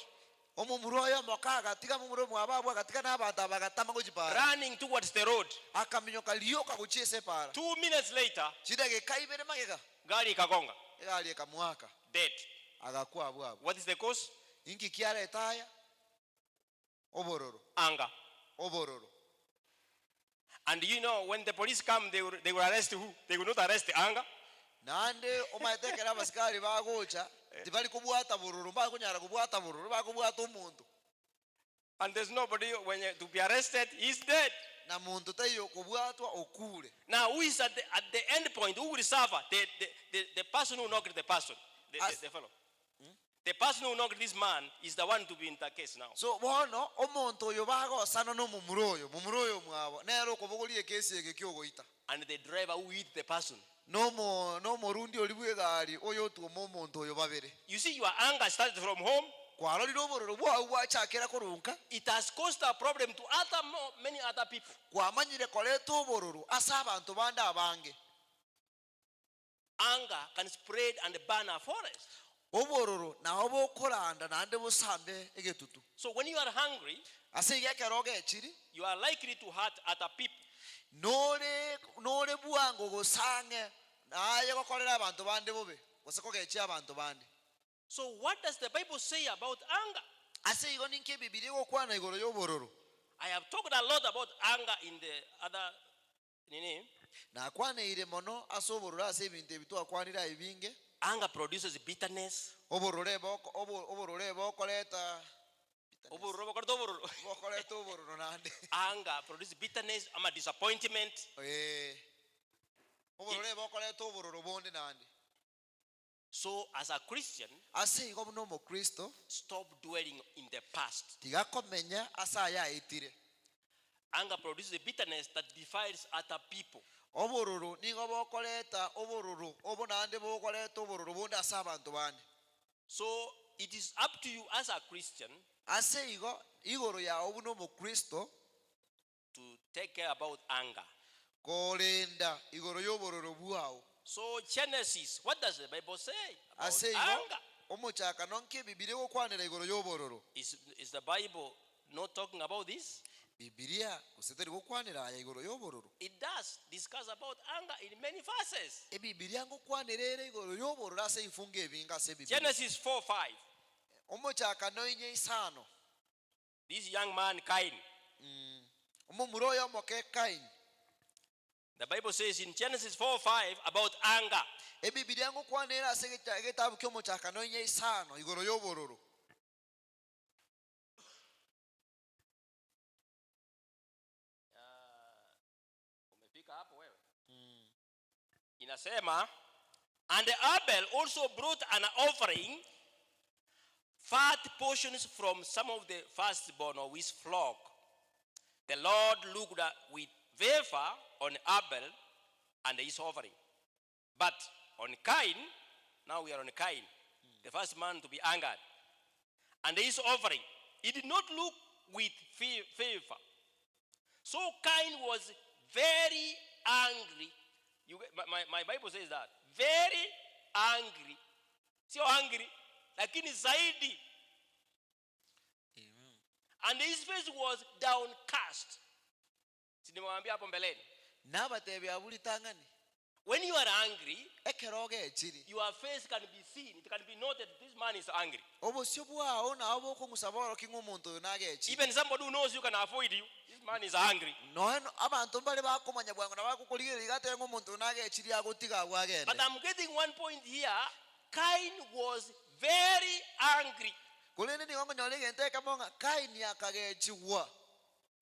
S1: omumuro oyo mokaga tiga mumuro mwababwa katika n'abantu abagatama gukipara
S3: running towards the road.
S1: akaminyoka lioka guchiese para
S3: 2 minutes later,
S1: chidagika ibere magega
S3: gari ikagonga.
S1: egali ekamwaka
S3: Dead.
S1: agakuwa bwabo
S3: What is the cause?
S1: inki kiara etaya obororo
S3: Anger. And you know, when the police come, they will arrest who? They will not arrest the anger.
S1: nande omaetekera abasikari bagocha tibali kubwata bororo bakunyara kubwata bororo bakubwata omuntu
S3: And there's nobody to be arrested. He's dead.
S1: na muntu tayo kubwatwa okule
S3: Now, who is at the end point? Who will suffer? The person who knocked the person, the fellow. The person who knocked this man is the one to be in the case now.
S1: so bono omuntu oyo bagosana mumuro oyo mwabo nero kobogorie kesi ege kyogoita
S3: And the driver who hit the person.
S1: no morundi oli bwegari oyo tuomo omuntu oyo babere
S3: You see, your anger started from home.
S1: kwarorire obororo bwawe bwachakera kurunka
S3: It has caused a problem to many other people.
S1: kwamanyire koreta obororo ase abantu bande abange
S3: Anger can spread and burn a forest.
S1: obororo naho bokoranda nande busambe egetutu
S3: So when you are hungry,
S1: ase igekero gechiri
S3: you are likely to hurt other people.
S1: nore bwango gosange naye gokorera abantu bande bobe gose kogechi abantu bande
S3: So what does the Bible say about anger?
S1: ase igo ninke bibiri gokwana igoro y'obororo
S3: I have talked a lot about anger in the other
S1: nakwaneire mono ase obororo ase ebinto ebitwakwanira ebinge
S3: Anger produces bitterness.
S1: obororo bokoreta bokoreta obororo nande
S3: Anger produces bitterness. I'm a disappointment.
S1: obororo bokoreta obororo bonde nande
S3: So as a Christian,
S1: ase igo buno omukristo
S3: stop dwelling in the past.
S1: tigakomenya ase ayaitire
S3: Anger produces bitterness that defiles other people.
S1: obororo nigo bokoreta obororo obonande bokoreta obororo bonde ase abantu bande
S3: So it is up to you as a Christian
S1: ase igo igoro yawe buno omukristo
S3: to take care about anger.
S1: korenda igoro y'obororo bwawe
S3: So Genesis, what does the Bible say about
S1: ase igo
S3: anger?
S1: omuchaka nonke bibiri gokwanira igoro y'obororo
S3: Is the Bible not talking about this?
S1: bibiria guseteri gokwanira aya igoro y'obororo
S3: It does discuss about anger in many verses.
S1: ebibiria ngokwanira igoro y'obororo ase ifunga ebinga ase bibiria
S3: Genesis 4:5.
S1: omuchaka noinye isano
S3: This young man Cain.
S1: omumuro oyo omoke Kaini
S3: The Bible says in Genesis 4:5 about anger.
S1: ebibiria ngokwanira ase egetabu ky'omuchaka noinye isano igoro y'obororo
S3: Umefika hapo wewe? Inasema, and Abel also brought an offering, fat portions from some of the firstborn of his flock. The Lord looked with favor on Abel and his offering, but on Cain. Now we are on Cain, the first man to be angered. And his offering, he did not look with favor. So Cain was very angry. My Bible says that. Very angry. So angry. Lakini zaidi. And his face was downcast. Sinimwambia hapo mbeleni.
S1: Nabatebya abulitangani.
S3: When you are angry,
S1: ekeroge ekiri.
S3: Your face can be seen. It can be noted this man is angry.
S1: Obusyo bwawo nabo okungusaboro kingumuntu nage ekiri.
S3: Even somebody who knows you can avoid you. This man is angry.
S1: No abantu bali bakomanya bwangu nabakukulira igate ngumuntu nage ekiri agutiga bwagende.
S3: But I'm getting one point here. Cain was very angry.
S1: Kulini ni wangu nyolinge nteka monga Cain akagechiwa.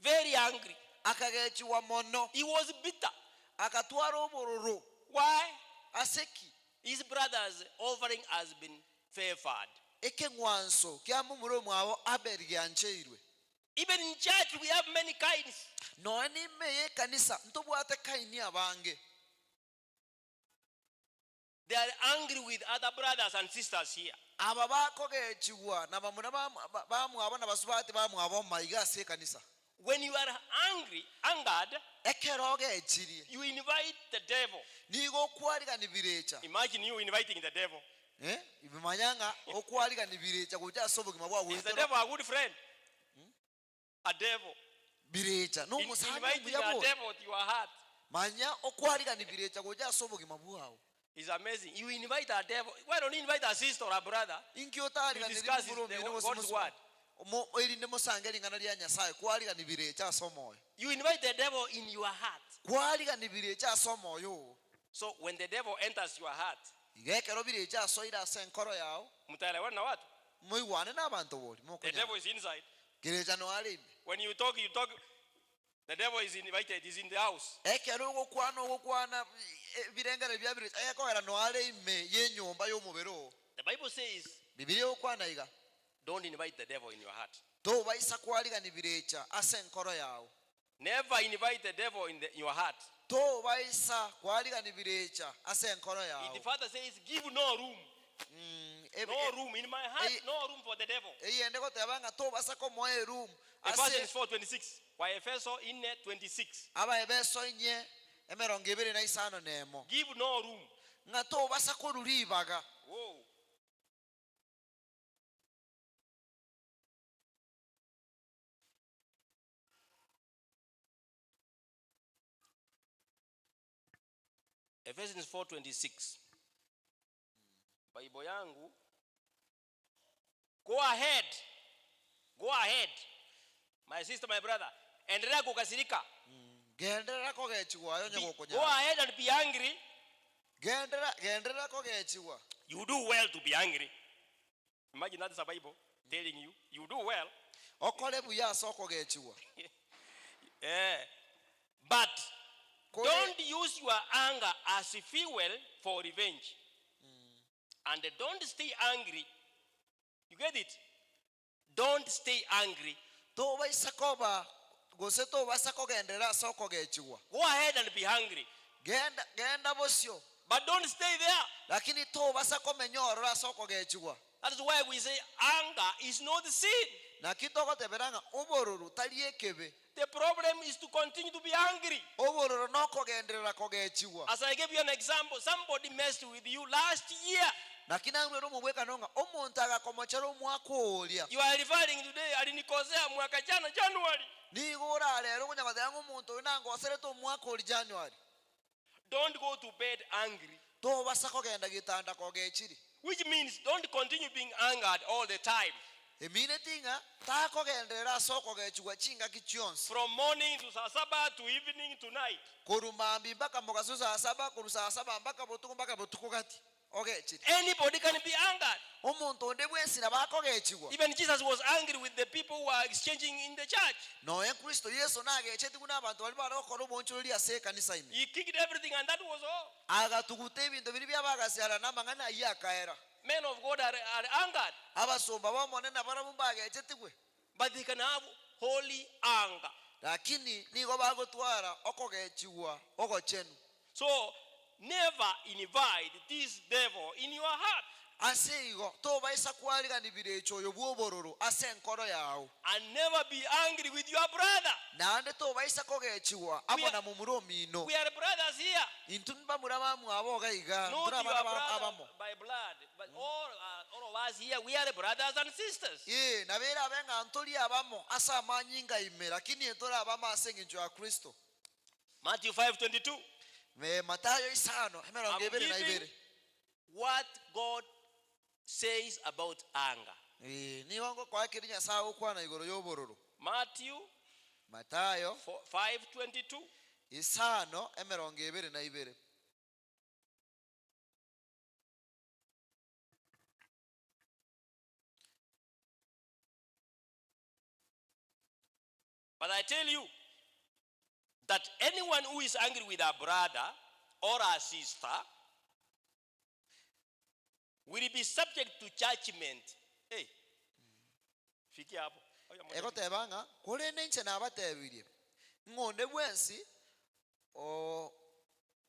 S3: Very angry.
S1: Akagechiwa mono.
S3: He was bitter.
S1: Akatwara obururu.
S3: Why?
S1: Aseki.
S3: His brother's offering has been favored.
S1: Eke ngwanso kyamumuro mwabo aberi yancheirwe.
S3: Even in church we have many Cains.
S1: No ani meye kanisa ntobwate Cain abange.
S3: They are angry with other brothers and sisters here.
S1: Aba bakogechiwa na bamuna bamwabo na basubati bamwabo maigase kanisa.
S3: When you are angered, you invite the devil. Imagine you inviting the devil. Is the devil a good friend? A devil. Inviting a devil to your heart. It's amazing. You invite a devil. Why don't you invite a sister or a brother to discuss God's word? You invite the devil in your heart. So when the devil enters your heart, the devil is inside. When you talk, the devil is invited, he's in the house. The Bible says, don't invite the devil in your heart. Never invite the devil in your heart. The Father says, give no room. No room in my heart, no room for the devil. Ephesians 4:26. Why Ephesians 26. Give no room. Whoa. Ephesians 4:26. Bible yangu. Go ahead. Go ahead. My sister, my brother. Endelea kukasirika. Go ahead and be angry. You do well to be angry. Imagine that's a Bible telling you. You do well. But don't use your anger as fuel for revenge. And don't stay angry. You get it? Don't stay angry. Go ahead and be angry. But don't stay there. That is why we say anger is not sin. The problem is to continue to be angry. As I gave you an example, somebody messed with you last year. You are referring today, alinikosea mwaka jana January. Don't go to bed angry. Which means don't continue being angered all the time. From morning to sasaba to evening to night. Anybody can be angered. Even Jesus was angry with the people who are exchanging in the church. He kicked everything and that was all. Men of God are angered. But they can have holy anger. So never invite this devil in your heart.
S1: Aseigo toba isa kwalira nibirecho yobwobororo ase nkoro yawo.
S3: And never be angry with your brother.
S1: Nande toba isa kogechiwa abona mu muromino.
S3: We are brothers here.
S1: Intumba muraba mu aboga iga.
S3: Not your brother
S1: abamo.
S3: by blood, but all of us here, we are brothers and sisters.
S1: Ye nabera abenga antoli abamo asa manyinga ime lakini entora abama asengenjo ya Kristo.
S3: Matthew 5:22.
S1: Matayo isano
S3: I'm giving what God says about anger.
S1: Niwango kwa kirinya sawo kwa na igoro yobororo.
S3: Matthew
S1: Matayo
S3: 5:22.
S1: Isano emerongo ebere na ibere.
S3: But I tell you that anyone who is angry with a brother or a sister will be subject to judgment. Hey. Fiki hapo.
S1: Ego tebanga kole nenche na abatebirie. Ngonde bwensi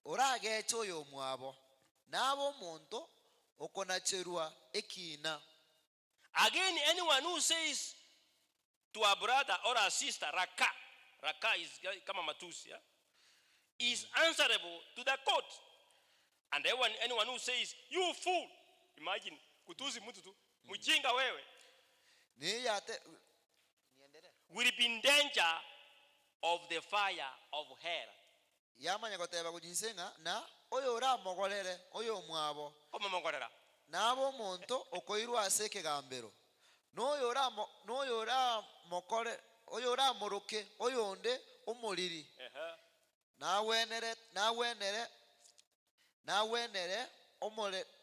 S1: orage choyo mwabo. Nabo monto okona cherua ekina.
S3: Again, anyone who says to a brother or a sister, Raka is kama matusi, is answerable to the court. And anyone who says, you fool, imagine, kutusi mtu tu, mjinga wewe, will be in danger of the fire of hell.
S1: Yamanya koteba kujinsenga na oyo ora mogolere oyo mwabo.
S3: Koma mogolera.
S1: Nabo monto okoirwa aseke gambero. Noyo ora mokole oyo ora moroke oyo onde omuliri. Na wenere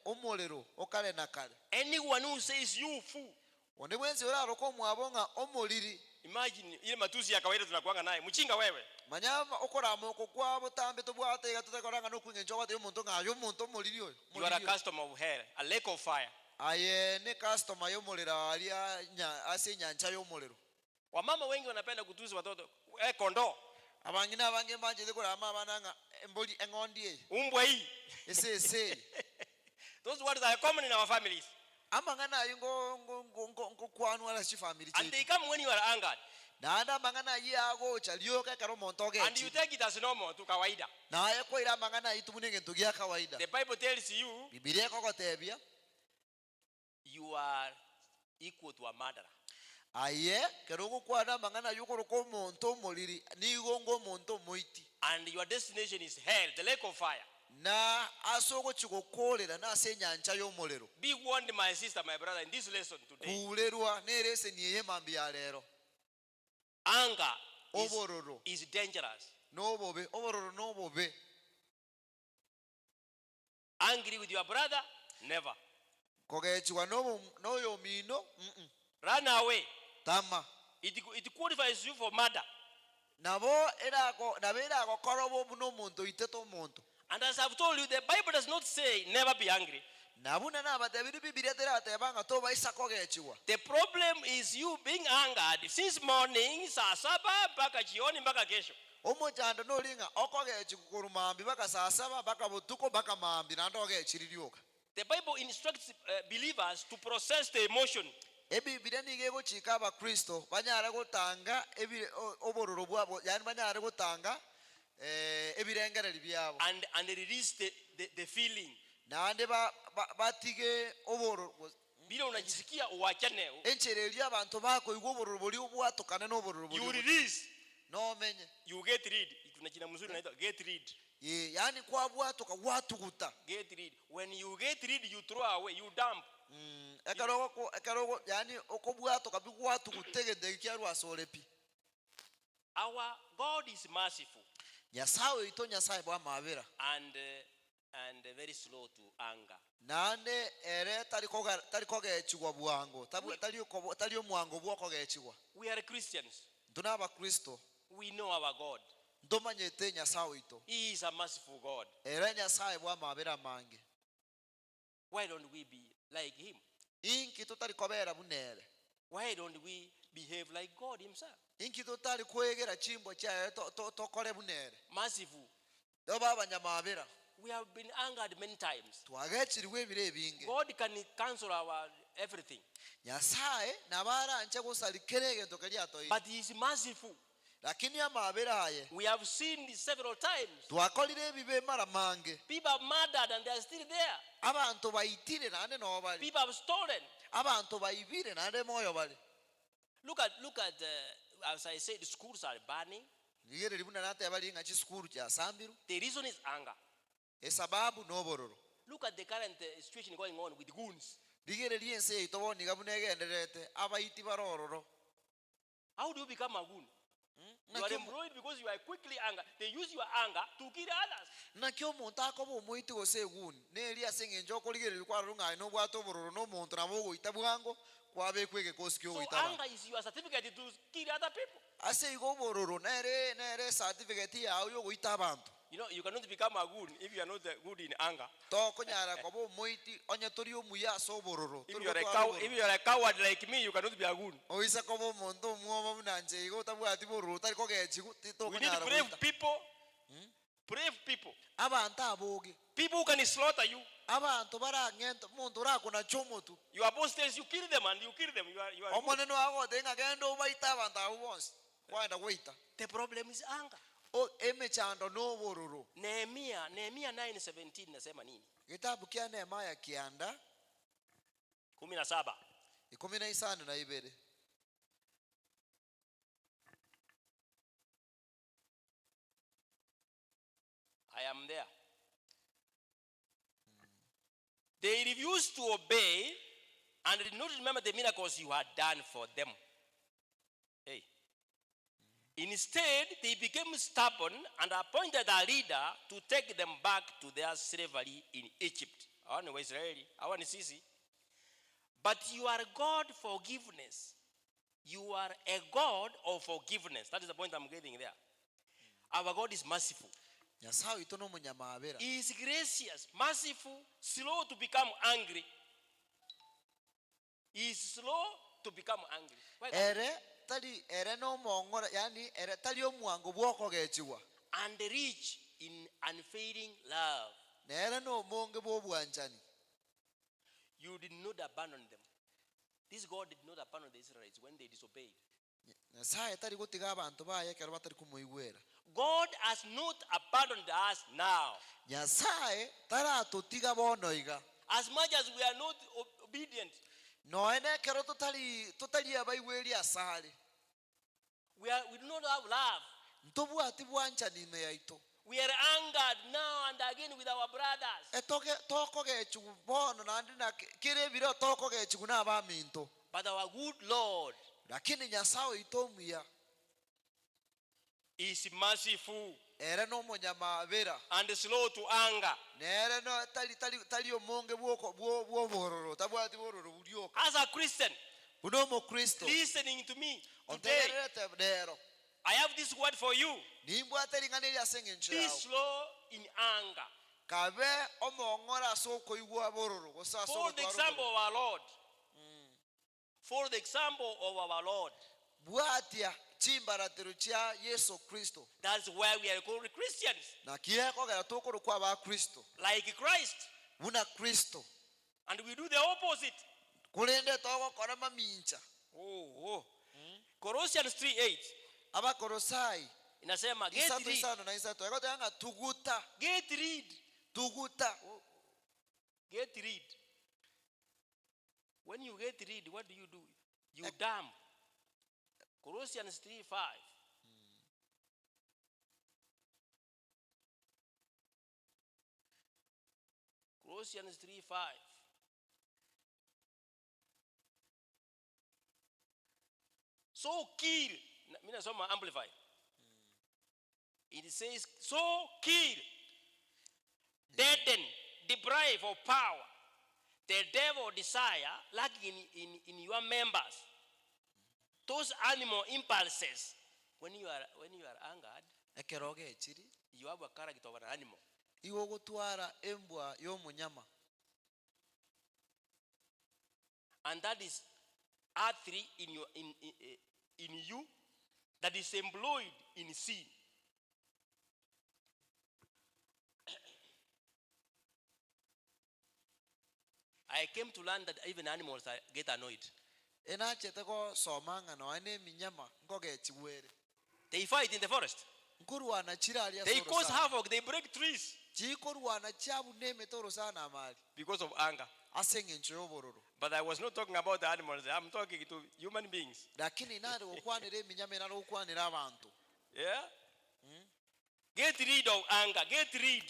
S1: omulero okale nakale.
S3: Anyone who says you fool,
S1: onde bwenzi ora roko mwabonga omuliri.
S3: Imagine ile matusi ya kawaida tunakuanga naye, mchinga wewe.
S1: Manyama okora moko kwa butambe to bwate gatutekoranga no kwingenjo wate umuntu ngayo umuntu omuliri oyo.
S3: You are a customer of hell, a lake of fire.
S1: Aye ne customer yomulira ali ase nyancha yomuliro.
S3: Wamama wengi wanapenda kutusi watoto. Kondoo.
S1: Abangina abange manje zikora abananga emboli engondi
S3: umbwa hii.
S1: Ese.
S3: Those words are common in our families.
S1: Amangana ngo kwanu ala si family.
S3: And they come when you are angered.
S1: Nanda mangana yago chalioka karo montoge.
S3: And you take it as normal to kawaida.
S1: Na yako ira mangana itumunenge ntugia kawaida.
S3: The Bible tells you,
S1: Biblia kokotebia,
S3: you are equal to a murderer.
S1: Aye, kerogo kwada mangana yuko roko monto moliri ni gongo monto moiti.
S3: And your destination is hell, the lake of fire.
S1: Na asogo chikokolera na senyancha yomolero.
S3: Be warned, my sister, my brother, in this lesson today.
S1: Kulerwa nerese niye mambi ya lero.
S3: Anger
S1: is
S3: dangerous.
S1: No bobe, obororo no bobe.
S3: Angry with your brother? Never.
S1: Kogechiwa no yo mino?
S3: Run away.
S1: Tama.
S3: It qualifies you for murder.
S1: Nabo nabera ko korobo no muntu iteto muntu.
S3: And as I've told you, the Bible does not say never be angry. The problem is you being angered since morning, saa saba mpaka jioni mpaka kesho. The Bible instructs believers to process the emotion. And release the feeling. Bila unajisikia uachane. You release.
S1: No menye.
S3: You get rid. Kuna jina mzuri inaitwa get rid.
S1: Yani kwa bwatu ka watu guta.
S3: Get rid. When you get rid, you throw away, you dump.
S1: Ekarogo yani okobwatu ka bwatu gutegede kyarwa asolepi.
S3: Our God is merciful.
S1: Nyasawe ito nyasaye bwa mabera.
S3: And very slow to anger.
S1: Nande ere taliko gechigwa bwango. Talio mwango bwoko gechigwa.
S3: We are Christians.
S1: Tunaba Kristo.
S3: We know our God.
S1: Ndomanyete nyasawe ito.
S3: He is a merciful God.
S1: Ere nyasaye bwa mabera mange.
S3: Why don't we be like him?
S1: Inki tutalikobera bunere.
S3: Why don't we behave like God himself?
S1: Inki tutalikwegera chimbo cha tokole bunere.
S3: Merciful.
S1: Dobaba nyamabera.
S3: We have been angered many times.
S1: twagekiriwe ebiro ebingi
S3: God can cancel our everything,
S1: nyasaye nabaranche gusalikira egento keriatoire
S3: but He is merciful.
S1: lakini amabera aye
S3: We have seen this several times.
S1: twakorire ebibe mara mange
S3: People have murdered and they are still there.
S1: abantu baitire nande no bali
S3: People have stolen.
S1: abantu baibire nande moyo bali
S3: Look at as I said, schools are burning.
S1: ligere libuna nate abali nga chiskuru kya sambiru
S3: The reason is anger.
S1: esababu nobororo
S3: Look at the current situation going on with goons.
S1: ligere liense itoboni gabune genderete abaiti barororo
S3: How do you become a goon? You are employed because you are quickly anger. They use your anger to kill others.
S1: nakyo omuntu akoba omuiti goseguni neri asenge njoko ligere likwara runga no bwato bororo no muntu nabo goita bwango kwabe kwege koski
S3: So
S1: goita
S3: anger is your certificate to kill other people.
S1: ase igo bororo nere certificate ya yo goita abantu
S3: You know, you cannot become a goon if you are not good in anger.
S1: to konyara koba omuiti onya tori omuya so bororo
S3: If you are a coward like me, you cannot be a goon.
S1: oisa koba omuntu omwoba munanje igo tabwati bororo tari kogechigu tito
S3: We need
S1: konyara
S3: brave
S1: goita
S3: people. Brave people.
S1: abantu aboge
S3: People who can slaughter you.
S1: abantu barangento muntu rakona chomotu
S3: Your boss tells you kill them and you kill them. You are good.
S1: omonene wago tenga gendo baita abantu abo bonse kwenda goita
S3: The problem is anger.
S1: o emechando no bororo
S3: Nehemiah 9:17 nasema nini?
S1: kitabu kya Nehemia kianda
S3: 17.
S1: 12
S3: I am there. They refused to obey and did not remember the miracles you had done for them. Hey. Instead, they became stubborn and appointed a leader to take them back to their slavery in Egypt. Hawa Israeli, hawa ni sisi. But you are God forgiveness. You are a God of forgiveness. That is the point I'm getting there. Our God is merciful.
S1: nyasaye itono munyamabera
S3: He is gracious, merciful, slow to become angry. He is slow to become angry. Why that?
S1: ere no mongora yani ere tali omwango bwoko gechiwa
S3: And rich in unfailing love.
S1: nere no monge bwobwanjani
S3: You did not abandon them. This God did not abandon the Israelites when they disobeyed.
S1: nyasaye tari gutiga abantu baye kero batari kumuigwera
S3: God has not abandoned us now.
S1: nyasaye taratutiga bonoiga
S3: As much as we are not obedient,
S1: no ene kero tutari abaigweri asali
S3: we do not have love.
S1: ntobwati bwanjani ne yaito
S3: We are angered now and again with our brothers.
S1: etoke toko gechigu bono nandi na kire biro toko gechigu na baminto
S3: But our good Lord
S1: lakini nyasaye itomuya
S3: is merciful
S1: ere no munyamabera
S3: and slow to anger.
S1: nere no tali omonge bwobororo tabwati bororo buryoka
S3: As a Christian,
S1: buno mo Kristo
S3: listening to me today,
S1: ontegerete dero
S3: I have this word for you.
S1: nimbwate ringane lya senge
S3: Be
S1: nchao
S3: slow in anger.
S1: kabe omongora soko igwa bororo gosa
S3: Follow
S1: soko
S3: the example of our Lord. Follow the example of our Lord.
S1: bwatia chimbaratiro cha Yesu Kristo
S3: That's why we are called Christians.
S1: na kireko gara tokoro kwa ba Kristo
S3: Like Christ.
S1: buna Kristo
S3: And we do the opposite.
S1: kulende toko kora mamincha
S3: Colossians 3:8
S1: aba korosai
S3: inasema get
S1: isatu
S3: rid.
S1: isano na isatu yakote yanga tuguta
S3: Get rid.
S1: tuguta
S3: Get rid. When you get rid, what do? You dump. Colossians 3:5. Colossians 3:5. So kill. Mina soma amplify. It says, so kill, deaden, deprive of power the devil desire lacking in your members. Those animal impulses. When you are angered,
S1: ekeroge echiri
S3: you have a character of an animal.
S1: iwo gutwara embwa yo munyama
S3: And that is earthly in you that is employed in sin. I came to learn that even animals get annoyed.
S1: enachete ko somanga no ane minyama ngoge chiwere
S3: They fight in the forest.
S1: nkurwana chiralia
S3: They
S1: soro
S3: cause
S1: sana
S3: havoc. They break trees
S1: chikorwana chabu neme toro sana amali
S3: because of anger.
S1: asenge nchobororo
S3: But I was not talking about the animals. I'm talking to human beings.
S1: lakini nari okwanira eminyama nari okwanira abantu
S3: Yeah? Get rid of anger. Get rid.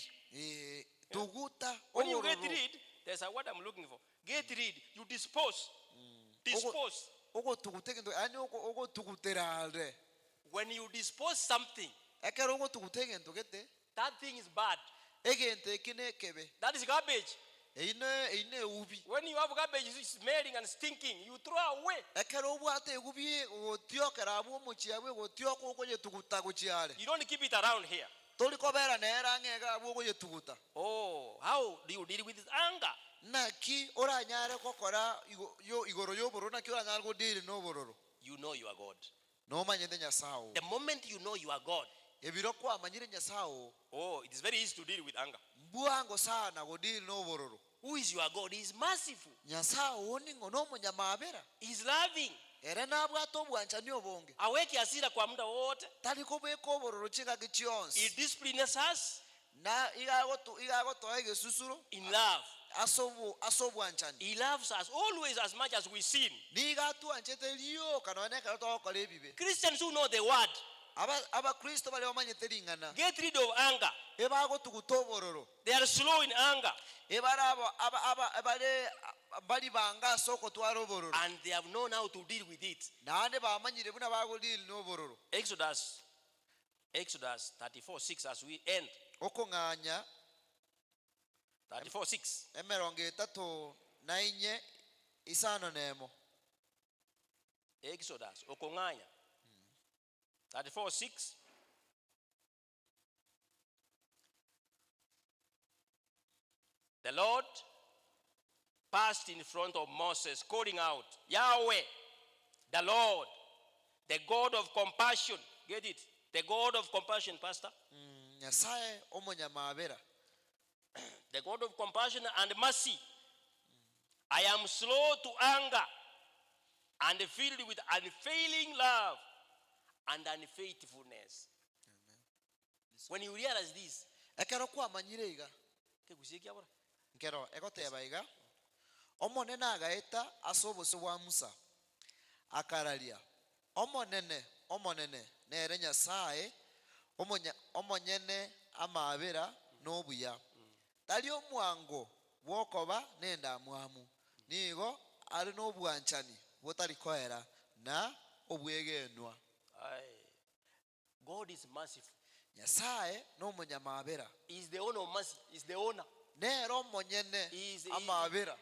S1: tuguta
S3: When you get
S1: obororo
S3: rid, there's a word I'm looking for. Get rid. You dispose. Dispose.
S1: ogo tugute kendo ani ogo tuguteralre
S3: When you dispose something,
S1: ekero ogo tugute kendo gete
S3: that thing is bad.
S1: egente kine kebe
S3: That is garbage.
S1: eine ubi
S3: When you have garbage smelling and stinking, you throw away.
S1: ekero obwate egubi otiokera abo mochiabwe gotioko ogoye tuguta gochiare
S3: You don't keep it around here.
S1: toli kobera nera ngega abo ogoye tuguta
S3: Oh, how do you deal with this anger?
S1: naki oranyare kokora igoro yoboro naki oranyare godiri no bororo
S3: You know you are God.
S1: no manyende nyasao
S3: The moment you know you are God,
S1: ebiro kwa manyire nyasao
S3: oh, it is very easy to deal with anger.
S1: mbuango sana godiri no bororo
S3: Who is your God? He is merciful.
S1: nyasao oningo no munyamabera
S3: He is loving.
S1: era nabwato obwanchani obonge
S3: Aweki hasira kwa muda wote.
S1: tali kobeka obororo chinga
S3: He
S1: gichionsi
S3: disciplines us
S1: na igago toege susuro
S3: in love.
S1: asobwanchani
S3: He loves us always as much as we sin.
S1: niga tuanchete liyo kanoneka tokora ebibe
S3: Christians who know the word,
S1: aba kristo bali bamanyete lingana
S3: get rid of anger.
S1: ebago tugutobororo
S3: They are slow in anger
S1: ebarabo bali banga soko twarobororo
S3: and they have known how to deal with it.
S1: nande bamanyire buna bago deal no bororo
S3: Exodus 34:6 as we end.
S1: okonganya
S3: 34:6.
S1: emerongo etatu na inye isano nemo
S3: Exodus okonganya 34:6. The Lord passed in front of Moses, calling out, Yahweh, the Lord, the God of compassion. Get it? The God of compassion, Pastor.
S1: nyasaye omonyamabera
S3: The God of compassion and mercy. I am slow to anger and filled with unfailing love and unfaithfulness. When you realize this,
S1: ekero kwamanyire iga nkero egoteba iga omonene agaeta ase obose bwa musa akararia omonene nere nyasaye omonyene amabera n'obuya tali omwango bwokoba nenda mwamu nigo ari n'obwanchani botari koera na obwegenwa
S3: God is merciful.
S1: nyasaye n'omonyamabera
S3: He is the owner of mercy. He is the owner.
S1: nero omonyene
S3: He
S1: amabera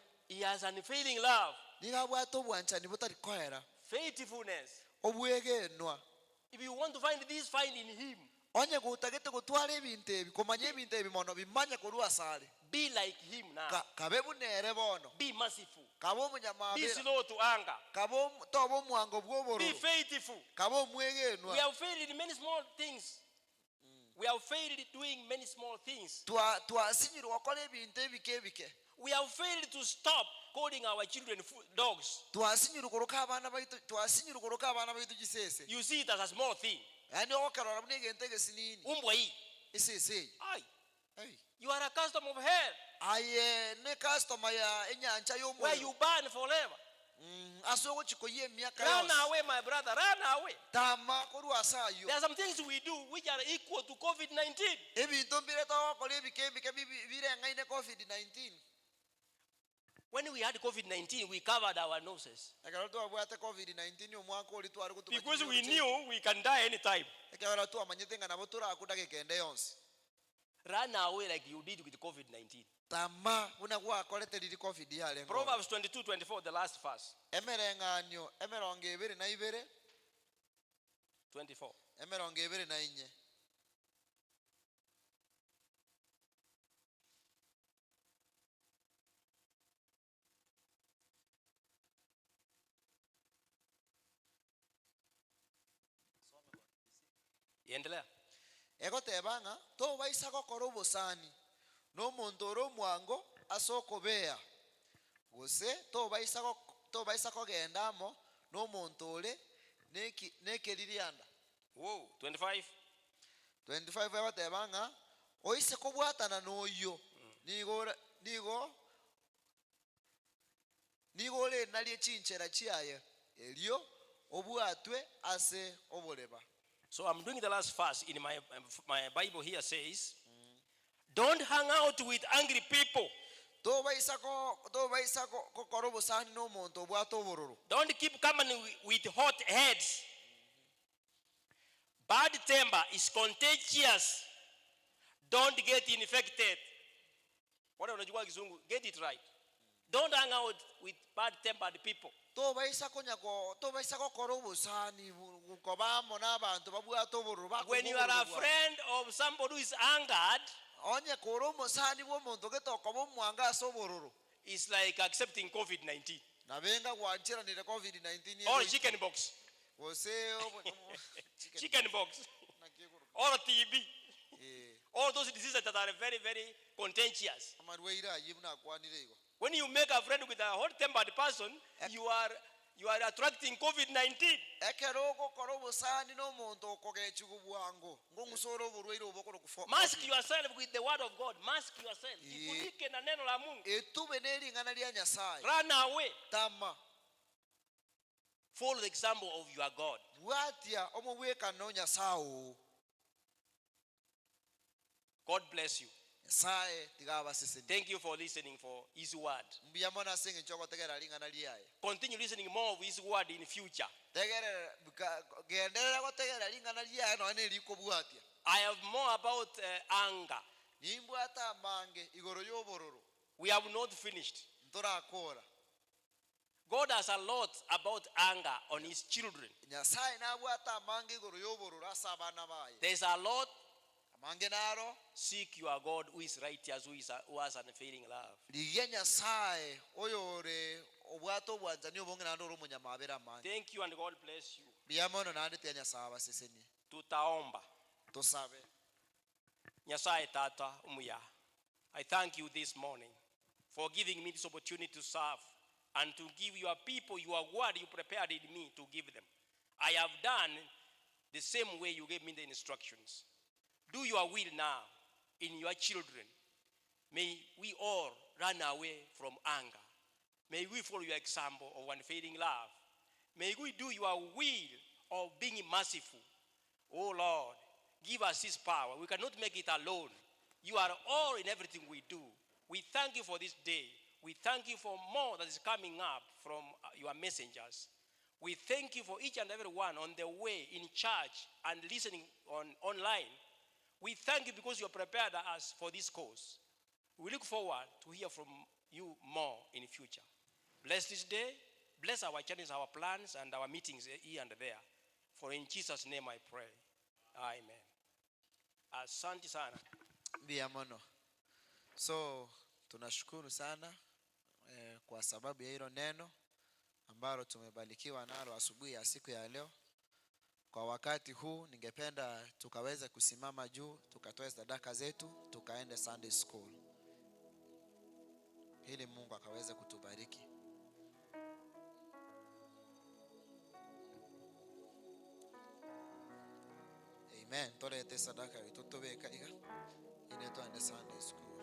S3: has unfailing love,
S1: nigo abwate obwanchani botari koera
S3: faithfulness.
S1: obwegenwa
S3: If you want to find this, find in Him.
S1: onye gutagete gutwara ebintu ebi komanya ebintu ebi mono bimanye korwa asare
S3: Be like Him now.
S1: kabe bunere bono
S3: Be merciful.
S1: kabe
S3: Be
S1: omonyamabera
S3: slow to anger.
S1: kabe toba omwango
S3: Be
S1: bw'obororo
S3: faithful.
S1: kabe omwegenwa
S3: We have failed in many small things. We have failed doing many small things.
S1: twasinyirwa okora ebintu ebike
S3: We have failed to stop calling our children dogs.
S1: twasinyirwa okoroka abana baitu gisese
S3: You see it as a small thing.
S1: yani okarora buna egento egesinini
S3: Umbwa hii.
S1: esese
S3: Aye.
S1: Hey.
S3: You are a customer of hell
S1: aye ne customer ya enyancha
S3: where
S1: y'omuliro
S3: you burn forever.
S1: ase ogokikoya emyaka
S3: Run
S1: yose
S3: away, my brother. Run away.
S1: tama korwa asayo
S3: There are some things we do which are equal to COVID-19.
S1: ebintu mbireta okora ebike birengaine covid-19
S3: When we had COVID-19, we covered our noses
S1: ekero twabwate covid-19 omwaka ori twari
S3: because we knew we can die anytime.
S1: ekero twamanyete nga nabo turakuda gekende yonse
S3: Run away like you did with COVID-19.
S1: tama buna gwakorete riri covid yale
S3: Proverbs 22:24, the last verse.
S1: emerenganio emerongo ebere na ibere
S3: 24.
S1: emerongo ebere na inye
S3: Endelea.
S1: egotebanga tobaisa gokora obosani n'omonto ore omwango ase okobea gose tobaisa kogendamo n'omonto ole nekeririanda.
S3: Whoa, 25.
S1: 25 yabatebanga oise kobwatana n'oyo nigo ole nalie chinchera chiaye elio obwatwe ase oboreba.
S3: So I'm doing the last verse in my Bible here says, don't hang out with angry people.
S1: tobaisa kokora obosani n'omonto obwata obororo.
S3: Don't keep company with hot heads. Bad temper is contagious. Don't get infected. What unajua kizungu? Get it right. Don't hang out with bad tempered people.
S1: tobaisa kokora obosani kobamo n'abantu babwata obororo.
S3: When you are a friend of somebody who is angered,
S1: onye kora omosani bw'omonto getokoba omwanga ase obororo.
S3: it's like accepting COVID-19
S1: nabenga gwanchiranire COVID-19
S3: or chicken box. Chicken box or TB. All those diseases that are very, very contagious. When you make a friend with a hot-tempered person, you are attracting COVID-19. Mask yourself with the word of God. Mask yourself. Run away. Follow the example of your God. God bless you. Thank you for listening for His word. Continue listening more of His word in the future. I have more about anger. We have not finished. God has a lot about anger on His children. There's a lot. Seek your God who is righteous, who has unfailing love. Thank you and God bless you. Tutaomba. Nyasaye Tata umuya. I thank you this morning for giving me this opportunity to serve and to give your people your word you prepared in me to give them. I have done the same way you gave me the instructions. Do your will now in your children. May we all run away from anger. May we follow your example of unfailing love. May we do your will of being merciful. Oh Lord, give us this power. We cannot make it alone. You are all in everything we do. We thank you for this day. We thank you for more that is coming up from your messengers. We thank you for each and every one on the way in church and listening online. We thank you because you have prepared us for this cause. We look forward to hear from you more in the future. Bless this day. Bless our channels, our plans, and our meetings here and there. For in Jesus' name I pray. Amen. Asante sana.
S1: So, tunashukuru sana kwa sababu ya hilo neno ambalo tumebarikiwa nalo asubuhi ya siku ya leo. Kwa wakati huu ningependa tukaweze kusimama juu, tukatoe sadaka zetu, tukaende Sunday school. Ili Mungu akaweze kutubariki. Amen. Tolete sadaka yetu tubeka iga. Ile tuende Sunday school.